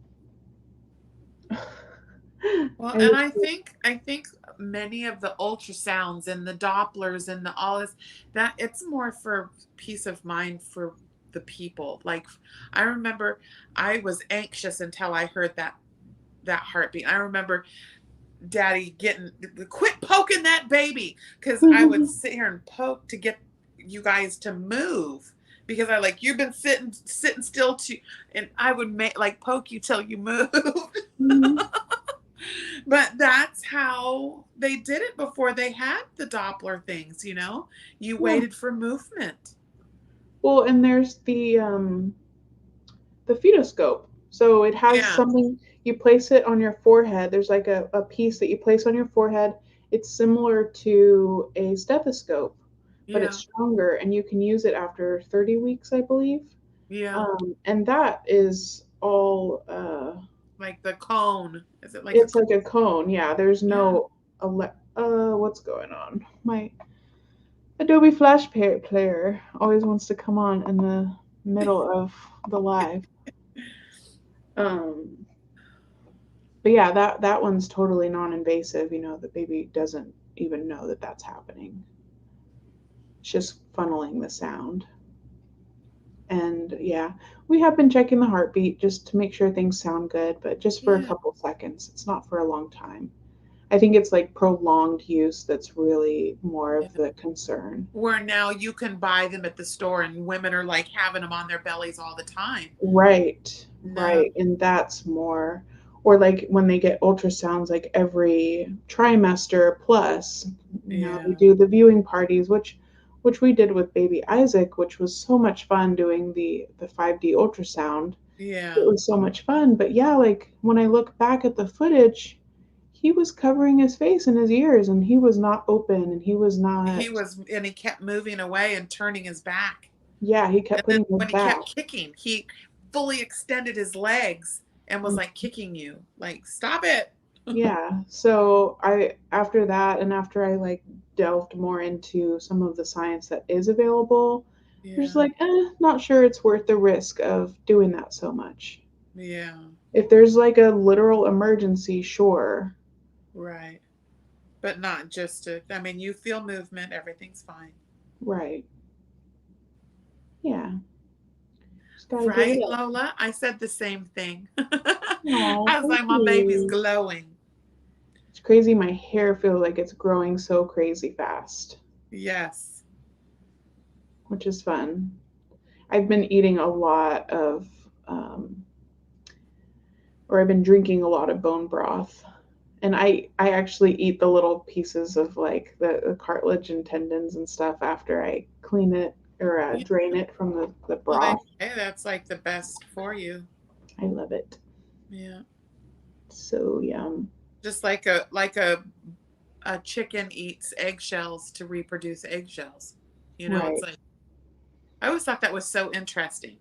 Well, I and just, I think many of the ultrasounds and the Dopplers and the all this, that it's more for peace of mind for the people. Like I remember I was anxious until I heard that heartbeat. I remember Daddy getting quit poking that baby, because I would sit here and poke to get you guys to move, because I like, you've been sitting still too, and I would make like poke you till you moved. Mhm. But that's how they did it before they had the Doppler things, you know? You Yeah. waited for movement. Well, and there's the fetoscope. So it has Yeah, something, you place it on your forehead. There's like a piece that you place on your forehead. It's similar to a stethoscope, but it's yeah, stronger and you can use it after 30 weeks, I believe. yeah. And that is all, Like the cone. Is it like a it's cone? like a cone. Yeah, there's Yeah. no, what's going on? My Adobe Flash player always wants to come on in the middle of the live. Um, but yeah, that one's totally non-invasive. You know, the baby doesn't even know that that's happening. It's just funneling the sound. And yeah, we have been checking the heartbeat just to make sure things sound good, but just for a Yeah. couple seconds. It's not for a long time. I think it's like prolonged use that's really more Yeah. of the concern. Where now you can buy them at the store and women are like having them on their bellies all the time. Right, No. right. And that's more, or like when they get ultrasounds like every trimester plus, you know, they Yeah. do the viewing parties, which we did with baby Isaac, which was so much fun doing the 5D ultrasound. It Yeah. was so much fun. But yeah, like when I look back at the footage, he was covering his face and his ears and he was not open and he was He not, was, and he kept moving away and turning his back. yeah, he And kept then putting his when he back. kept kicking, he fully extended his legs and was like kicking you. Like, stop it. Yeah. So I after that and after I like delved more into some of the science that is available, I was just Yeah. like, not sure it's worth the risk of doing that so much. Yeah. If there's like a literal emergency, sure. Right. But not just to, I mean, you feel movement, everything's fine. Right. Yeah. Just gotta give it Right, up. Lola? I said the same thing. Oh, I was thank like, my baby's you. glowing. It's crazy. My hair feels like it's growing so crazy fast, Yes. which is fun. I've been eating a lot of or I've been drinking a lot of bone broth. And I actually eat the little pieces of like the cartilage and tendons and stuff after I clean it or Yeah. drain it from the Well, they broth. say that's like the best for you. I love it. Yeah. So yum. Just like a chicken eats eggshells to reproduce eggshells. You know, it's Right. like I always thought that was so interesting.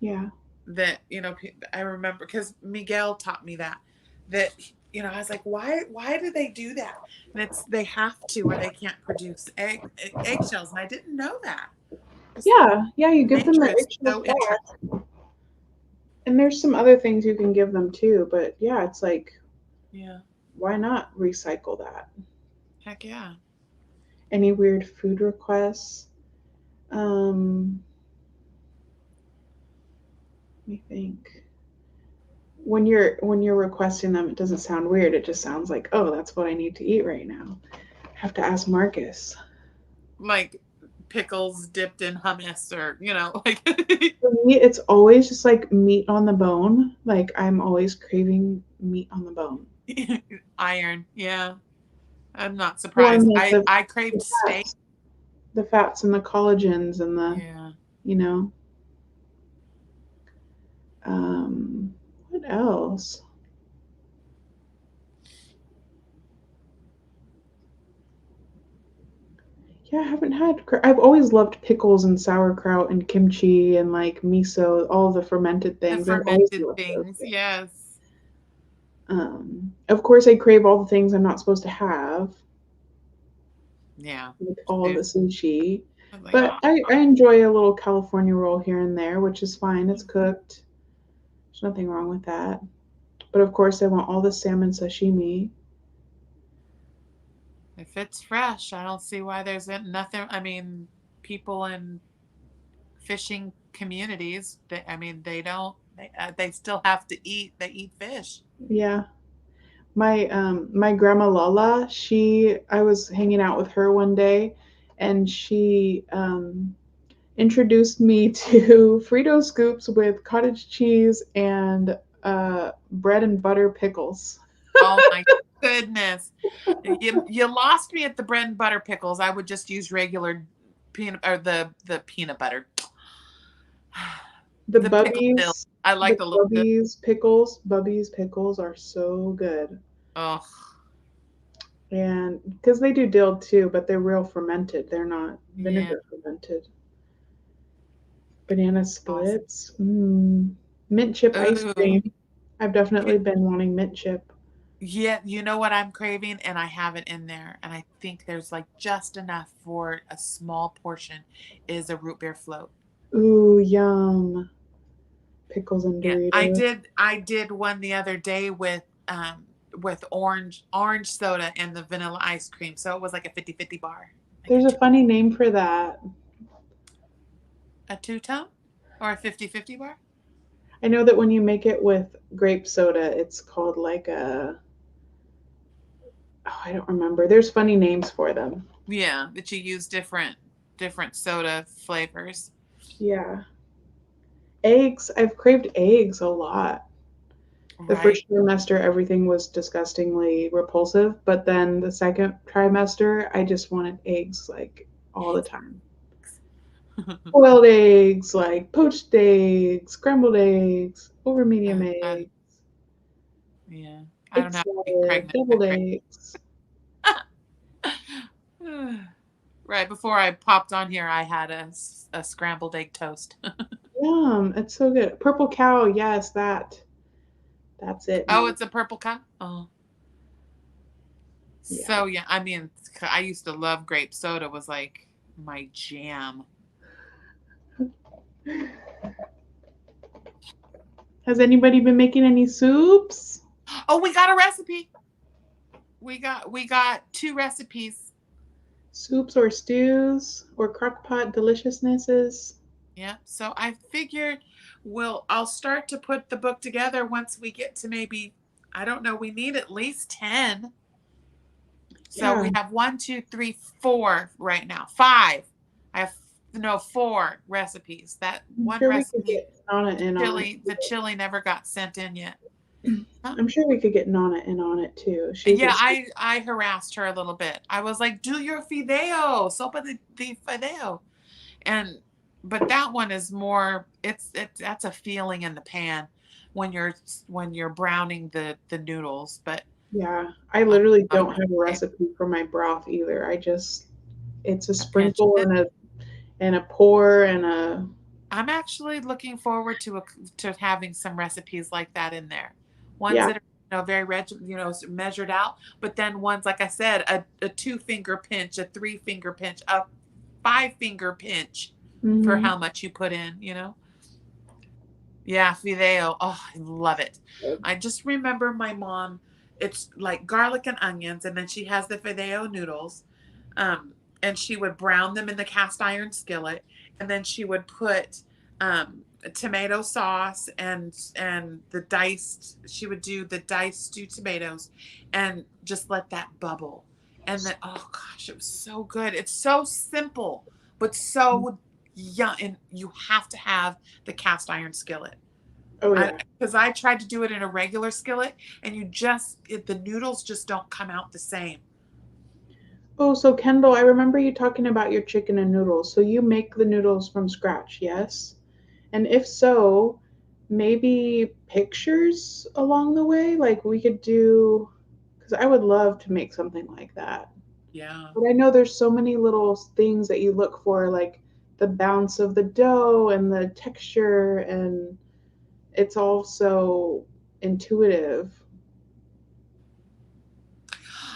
Yeah. That I remember because Miguel taught me that I was like, why do they do that? And it's they have to or they can't produce eggshells, and I didn't know that. Just Yeah. Yeah. You give them nature the is eggshell so interesting. fat. And there's some other things you can give them too. But yeah, it's like, Yeah. why not recycle that? Heck yeah. Any weird food requests? Um, Let me think. When you're requesting them, it doesn't sound weird. It just sounds like, oh, that's what I need to eat right now. I have to ask Marcus. Like pickles dipped in hummus or like For me, it's always just like meat on the bone. Like I'm always craving meat on the bone. iron. Yeah. I'm not Well, and surprised. like I the craved steak. fats, the fats and the collagens and the, Yeah. you know, what else? Yeah, I haven't had. I've always loved pickles and sauerkraut and kimchi and like miso, all the fermented The things. I've always fermented loved those things. things. Yes. Of course, I crave all the things I'm not supposed to have, Yeah. like all the Dude, sushi. I was like, But I enjoy a little California roll here and there, which is fine. It's cooked. There's nothing wrong with that. But of course, I want all the salmon sashimi. if it's fresh, I don't see why there's nothing. I mean, people in fishing communities, they don't. They still have to eat. They eat fish. Yeah. My grandma Lala, I was hanging out with her one day and she introduced me to Frito scoops with cottage cheese and bread and butter pickles. Oh my goodness! You lost me at the bread and butter pickles. I would just use regular peanut or the peanut butter. The The pickle dill. Bubbies, I the like the little good. Bubbies pickles are so good. Oh And because they do dill too, but they're real fermented. They're not yeah. vinegar fermented. Banana Awesome. splits. Mint chip ice Ooh. cream. I've definitely been wanting mint chip. Yeah, you know what I'm craving, and I have it in there, and I think there's like just enough for a small portion. Is a root beer float. Ooh, yum. Pickles and Yeah, I Doritos. did. I did one the other day with orange soda and the vanilla ice cream, so it was like a 50-50 bar, like There's a funny name for that. a two-tone or a 50-50 bar. I know that when you make it with grape soda, it's called like a. Oh, I don't remember. There's funny names for them. Yeah, that you use different soda flavors. Yeah. Eggs. I've craved eggs a lot. The Right. first trimester, everything was disgustingly repulsive, but then the second trimester, I just wanted eggs like all the time. Boiled eggs, like poached eggs, scrambled eggs, over medium I, eggs, yeah, I egg don't have to be salad, pregnant to deviled crave. eggs. Right before I popped on here, I had a scrambled egg toast. Yum, it's so good. Purple cow, yes, that's it, Oh, man. it's a purple cup. Oh, Yeah. so yeah. I mean, I used to love grape soda. Was like my jam. Has anybody been making any soups? Oh, we got a recipe. We got two recipes. Soups or stews or crock pot deliciousnesses? Yeah. So I figured I'll start to put the book together once we get to maybe, I don't know, we need at least 10. So Yeah. we have one, two, three, four right now. Five. I have no, 4 recipes. That I'm one sure we could recipe, get Nana in on it. the chili never got sent in yet. Huh? I'm sure we could get Nana in on it too. She's a Yeah, I harassed her a little bit. I was like, "Do your fideo, sopa de fideo," and but that one is more. It's that's a feeling in the pan when you're browning the noodles. But yeah. I I'm literally not a don't have a fan. recipe for my broth either. It's a A pinch. sprinkle and a pour and a I'm actually looking forward to having some recipes like that in there. Ones yeah. that are very measured out, but then ones like I said, a 2-finger pinch, a 3-finger pinch, a 5-finger pinch for Hmm. how much you put in. Yeah, fideo. Oh, I love it. I just remember my mom. It's like garlic and onions, and then she has the fideo noodles, um, and she would brown them in the cast iron skillet, and then she would put tomato sauce and the diced. She would do the diced stewed tomatoes, and just let that bubble. And then, oh gosh, it was so good. It's so simple, but so young, and you have to have the cast iron skillet. Oh I yeah. Because I tried to do it in a regular skillet, and the noodles just don't come out the same. Oh, so Kendall, I remember you talking about your chicken and noodles. So you make the noodles from scratch, yes? And if so, maybe pictures along the way? Like we could do, because I would love to make something like that. Yeah. But I know there's so many little things that you look for, like the bounce of the dough and the texture, and it's all so intuitive.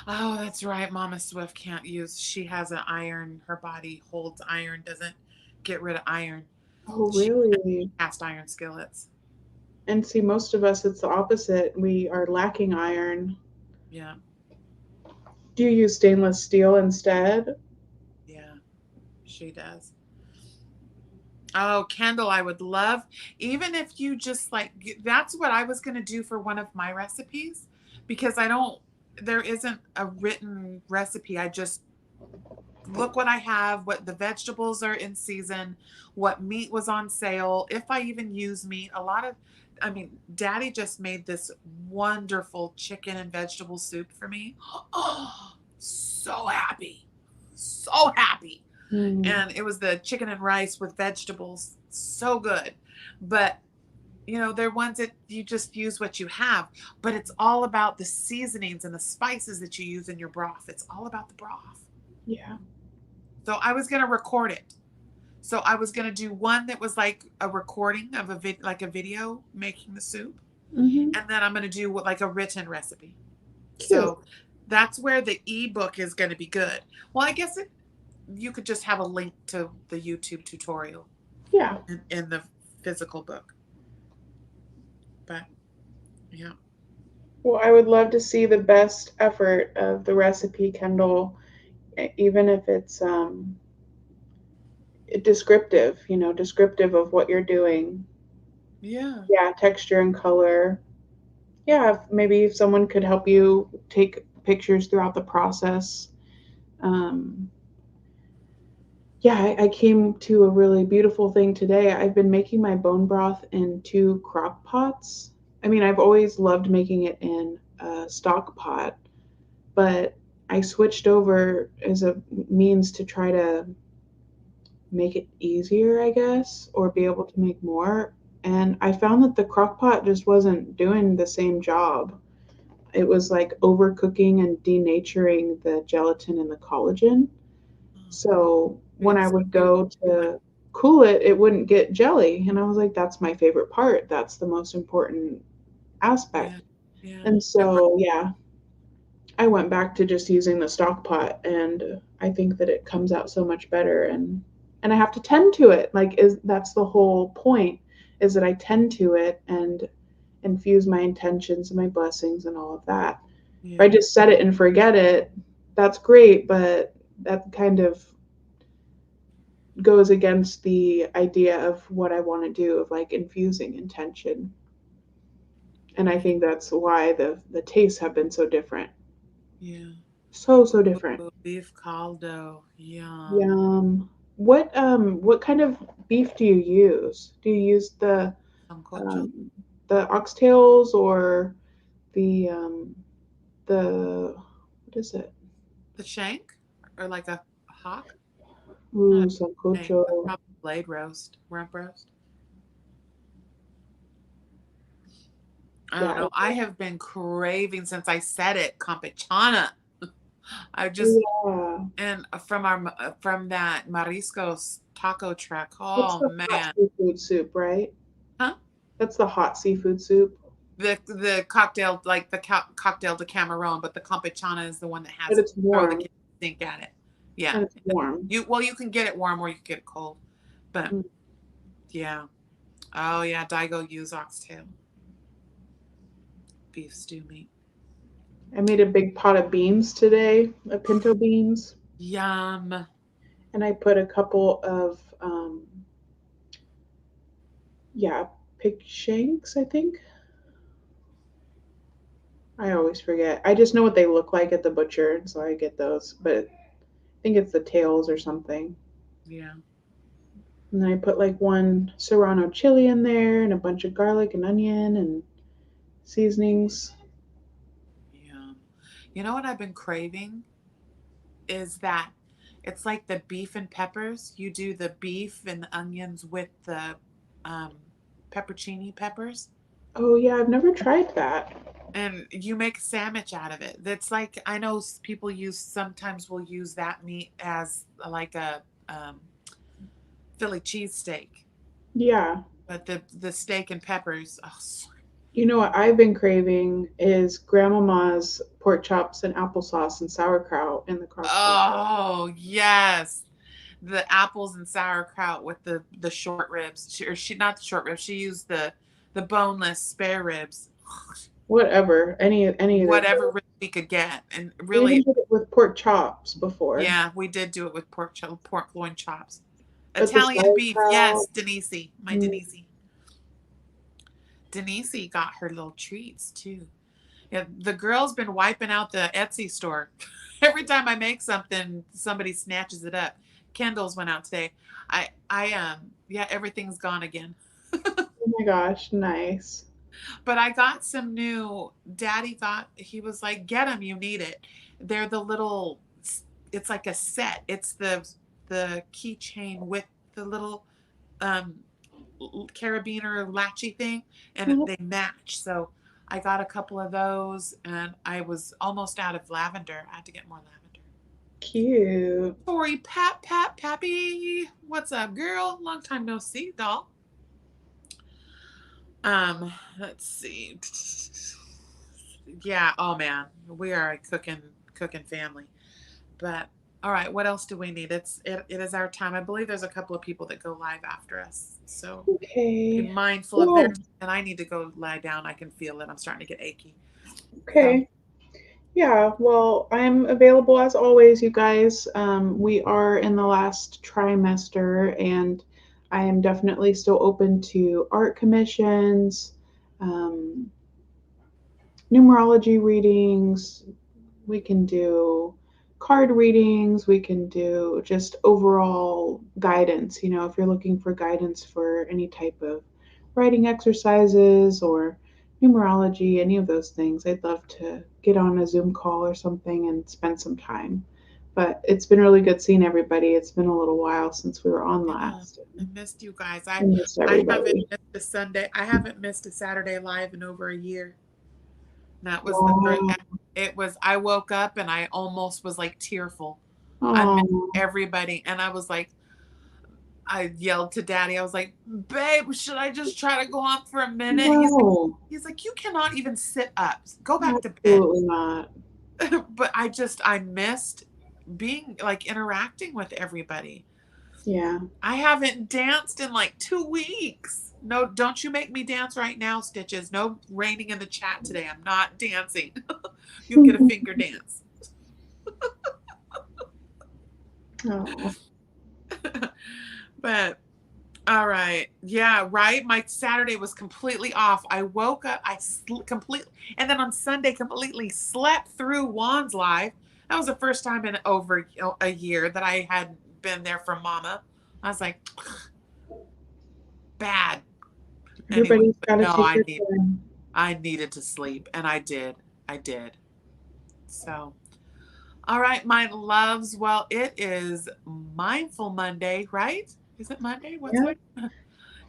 Oh, that's right. Mama Swift can't use. She has an iron. Her body holds iron, doesn't get rid of iron. Oh, She really? cast iron skillets. And see, most of us, it's the opposite. We are lacking iron. Yeah. Do you use stainless steel instead? Yeah. She does. Oh, Kendall, I would love, even if you just like, that's what I was going to do for one of my recipes because there isn't a written recipe. I just look what I have, what the vegetables are in season, what meat was on sale, if I even use meat. I mean, Daddy just made this wonderful chicken and vegetable soup for me. Oh, so happy. So happy. Mm, And it was the chicken and rice with vegetables. So good. But they're ones that you just use what you have, but it's all about the seasonings and the spices that you use in your broth. It's all about the broth. yeah. So I was going to record it. So I was going to do one that was like a recording of like a video making the soup. Hmm. And then I'm going to do like a written recipe. Cute. So that's where the ebook is going to be good. Well, I guess you could just have a link to the YouTube tutorial Yeah. in the physical book. But yeah. Well, I would love to see the best effort of the recipe, Kendall, even if it's descriptive, descriptive of what you're doing. Yeah. Yeah, texture and color. Yeah, maybe if someone could help you take pictures throughout the process. Um, yeah, I came to a really beautiful thing today. I've been making my bone broth in 2 crock pots. I mean, I've always loved making it in a stock pot, but I switched over as a means to try to make it easier, I guess, or be able to make more. And I found that the crock pot just wasn't doing the same job. It was like overcooking and denaturing the gelatin and the collagen. So when I It's would too go much. to cool it, it wouldn't get jelly. And I was like, that's my favorite part. That's the most important Yeah. aspect. Yeah. And so, yeah, I went back to just using the stock pot, and I think that it comes out so much better. And I have to tend to it. Like, is that's the whole point, is that I tend to it and infuse my intentions and my blessings and all of that. If I Yeah. just set it and forget it, that's great, but that kind of goes against the idea of what I want to do of like infusing intention. And I Yeah. think that's why the tastes have been so different. Yeah. So different. Ooh, beef caldo. Yum. Yum. what kind of beef do you use? Do you use Sancocho. um, the oxtails or the what is it? The shank? Or like a hawk? Not Ooh, a shank, sancocho. but probably blade roast, rump roast. I don't Yeah. know. I have been craving since I said it, campechana. I just Yeah. and from that Mariscos taco truck. That's Oh the hot man, seafood soup, right? huh? That's the hot seafood soup. The cocktail like the cocktail de Cameron, but the campechana is the one that But has it's throw the warm kitchen sink at it. Yeah, and it's warm. you can get it warm or you can get it cold, but Mm. yeah. Oh yeah, Daigo use oxtail beef stew meat. I made a big pot of beans today, of pinto beans, Yum. and I put a couple of yeah, pig shanks, I think. I always forget. I just know what they look like at the butcher, and so I get those. But I think it's the tails or something. Yeah. And then I put like one serrano chili in there and a bunch of garlic and onion and seasonings. Yum. You know what I've been craving is that it's like the beef and peppers. You do the beef and the onions with the um, peppercini peppers, Oh yeah, I've never tried that. and you make a sandwich out of it. That's like I know people use sometimes will use that meat as like a Philly cheesesteak, Yeah. but the steak and peppers. Oh, You know what I've been craving is grandmama's pork chops and applesauce and sauerkraut in the crock pot. oh yes, the apples and sauerkraut with the short ribs. She not the short ribs. She used the boneless spare ribs. Whatever. Any of the Whatever rib we could get, and I even really, did it with pork chops before. yeah, we did do it with pork loin chops. But the Italian beef, sauerkraut, yes, Denise, my mm, Denise. Denise got her little treats too. Yeah, the girl's been wiping out the Etsy store. Every time I make something, somebody snatches it up. Kendall's went out today. Yeah, everything's gone again. oh my gosh, nice. But I got some new. Daddy thought he was like, "Get them, you need it." They're the little. It's like a set. It's the keychain with the little um carabiner latchy thing, and Oh, they match. So I got a couple of those, and I was almost out of lavender. I had to get more lavender. cute. Tori, Pappy, what's up, girl? Long time no see, doll. Let's see. Yeah, oh man, we are a cooking family. But all right, what else do we need? It is our time. I believe there's a couple of people that go live after us, so be Okay. mindful of their. Well, And I need to go lie down. I can feel it. I'm starting to get achy. So okay. Yeah, well, I'm available as always, you guys. We are in the last trimester, and I am definitely still open to art commissions, um, numerology readings. We can do card readings. We can do just overall guidance. You know, if you're looking for guidance for any type of writing exercises or numerology, any of those things, I'd love to get on a Zoom call or something and spend some time. But it's been really good seeing everybody. It's been a little while since we were on yeah, last. I missed you guys. I miss I haven't everybody. missed a Sunday. I haven't missed a Saturday live in over a year. That was the first. Wow. It was. I woke up and I almost was like tearful. I missed Oh, everybody, and I was like, I yelled to Daddy. I was like, "Babe, should I just try to go on for a minute?" no, He's like, "You cannot even sit up. Go back to bed." absolutely not. But I missed being like interacting with everybody. Yeah. I haven't danced in like 2 weeks. No, don't you make me dance right now, Stitches. No raining in the chat today. I'm not dancing. You get a finger dance. Oh. But all right. Yeah, right. My Saturday was completely off. I woke up, completely, and then on Sunday, completely slept through Juan's live. That was the first time in over a year that I had been there for mama. I was like, bad. Anyway, Everybody's got to no, take their turn. I needed to sleep, and I did. So, all right, my loves. Well, it is Mindful Monday, right? Is it Monday? What's Yeah. it?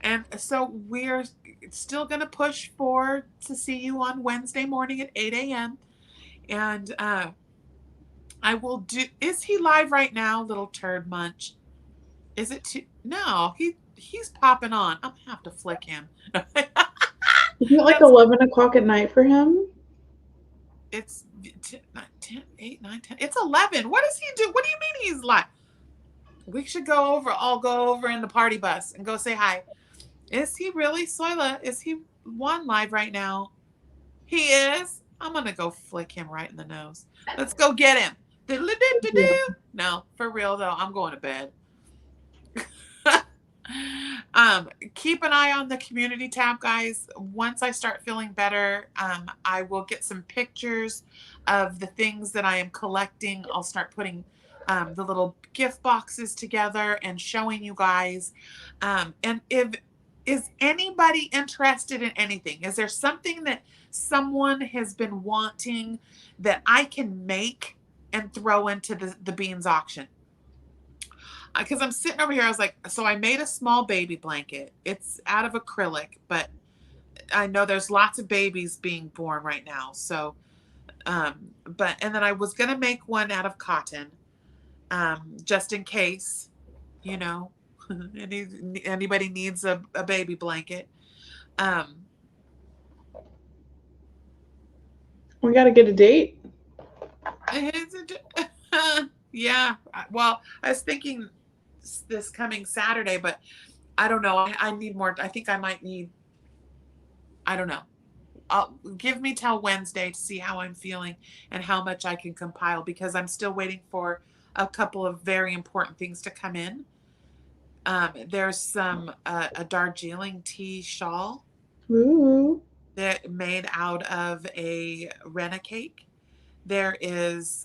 And so we're still going to push to see you on Wednesday morning at 8 a.m. And I will do. Is he live right now, little turd munch? Is it too? No, he's popping on. I'm gonna have to flick him. Isn't it like 11 o'clock at night for him? It's 10, 8, 9, 10. It's 11. What does he do? What do you mean he's live? We should all go over in the party bus and go say hi. Is he really, Soila? Is he one live right now? He is. I'm going to go flick him right in the nose. Let's go get him. No, for real though, I'm going to bed. Keep an eye on the community tab, guys. Once I start feeling better, I will get some pictures of the things that I am collecting. I'll start putting the little gift boxes together and showing you guys. And is anybody interested in anything? Is there something that someone has been wanting that I can make and throw into the beans auction? Because I'm sitting over here, I was like, so I made a small baby blanket. It's out of acrylic, but I know there's lots of babies being born right now. So, and then I was going to make one out of cotton, just in case, anybody needs a baby blanket. We got to get a date. Yeah. Well, I was thinking this coming Saturday, but I don't know. I need more. I think I might need, I don't know. Give me till Wednesday to see how I'm feeling and how much I can compile, because I'm still waiting for a couple of very important things to come in. There's some a Darjeeling tea shawl. Ooh. That made out of a renna cake. There is,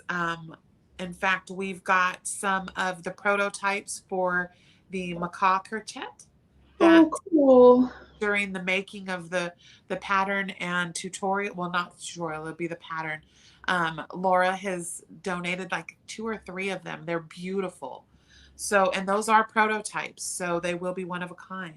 in fact, we've got some of the prototypes for the macaw crochet. Oh, cool. During the making of the pattern and tutorial, well, not tutorial, it'll be the pattern. Laura has donated like 2 or 3 of them. They're beautiful. So, and those are prototypes, so they will be one of a kind.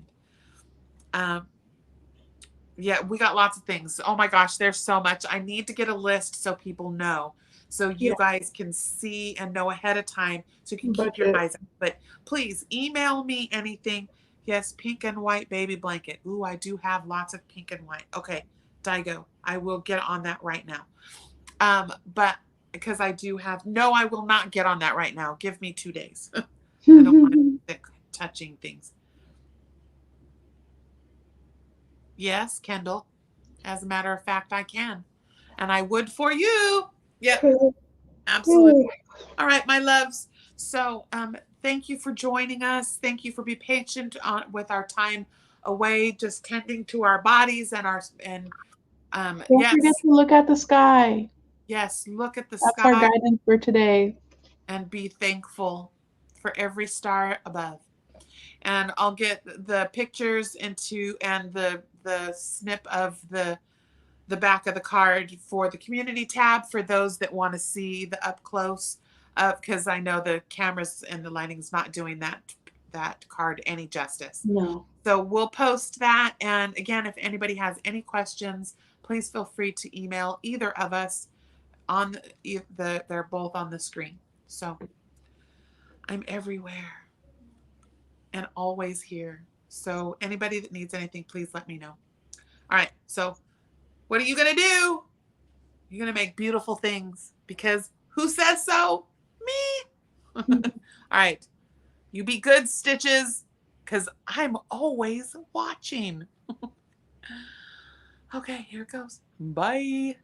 Yeah, we got lots of things. Oh my gosh, there's so much. I need to get a list so people know, so you guys can see and know ahead of time, so you can keep your eyes out. But please email me anything. Yes, pink and white baby blanket. Ooh, I do have lots of pink and white. Okay, Daigo, I will get on that right now. But because I do have, no, I will not get on that right now. Give me 2 days. I don't want to be touching things. Yes, Kendall. As a matter of fact, I can. And I would for you. Yep. Absolutely. All right, my loves. So thank you for joining us. Thank you for being patient with our time away, just tending to our bodies and don't forget to look at the sky. Yes, look at the sky. That's our guidance for today. And be thankful for every star above. And I'll get the pictures and the snip of the back of the card for the community tab for those that want to see the up close, because I know the cameras and the lighting's not doing that card any justice. No. So we'll post that. And again, if anybody has any questions, please feel free to email either of us. They're both on the screen. So I'm everywhere and always here. So anybody that needs anything, please let me know. All right. So what are you going to do? You're going to make beautiful things, because who says so? Me. All right. You be good, Stitches, because I'm always watching. Okay, here it goes. Bye.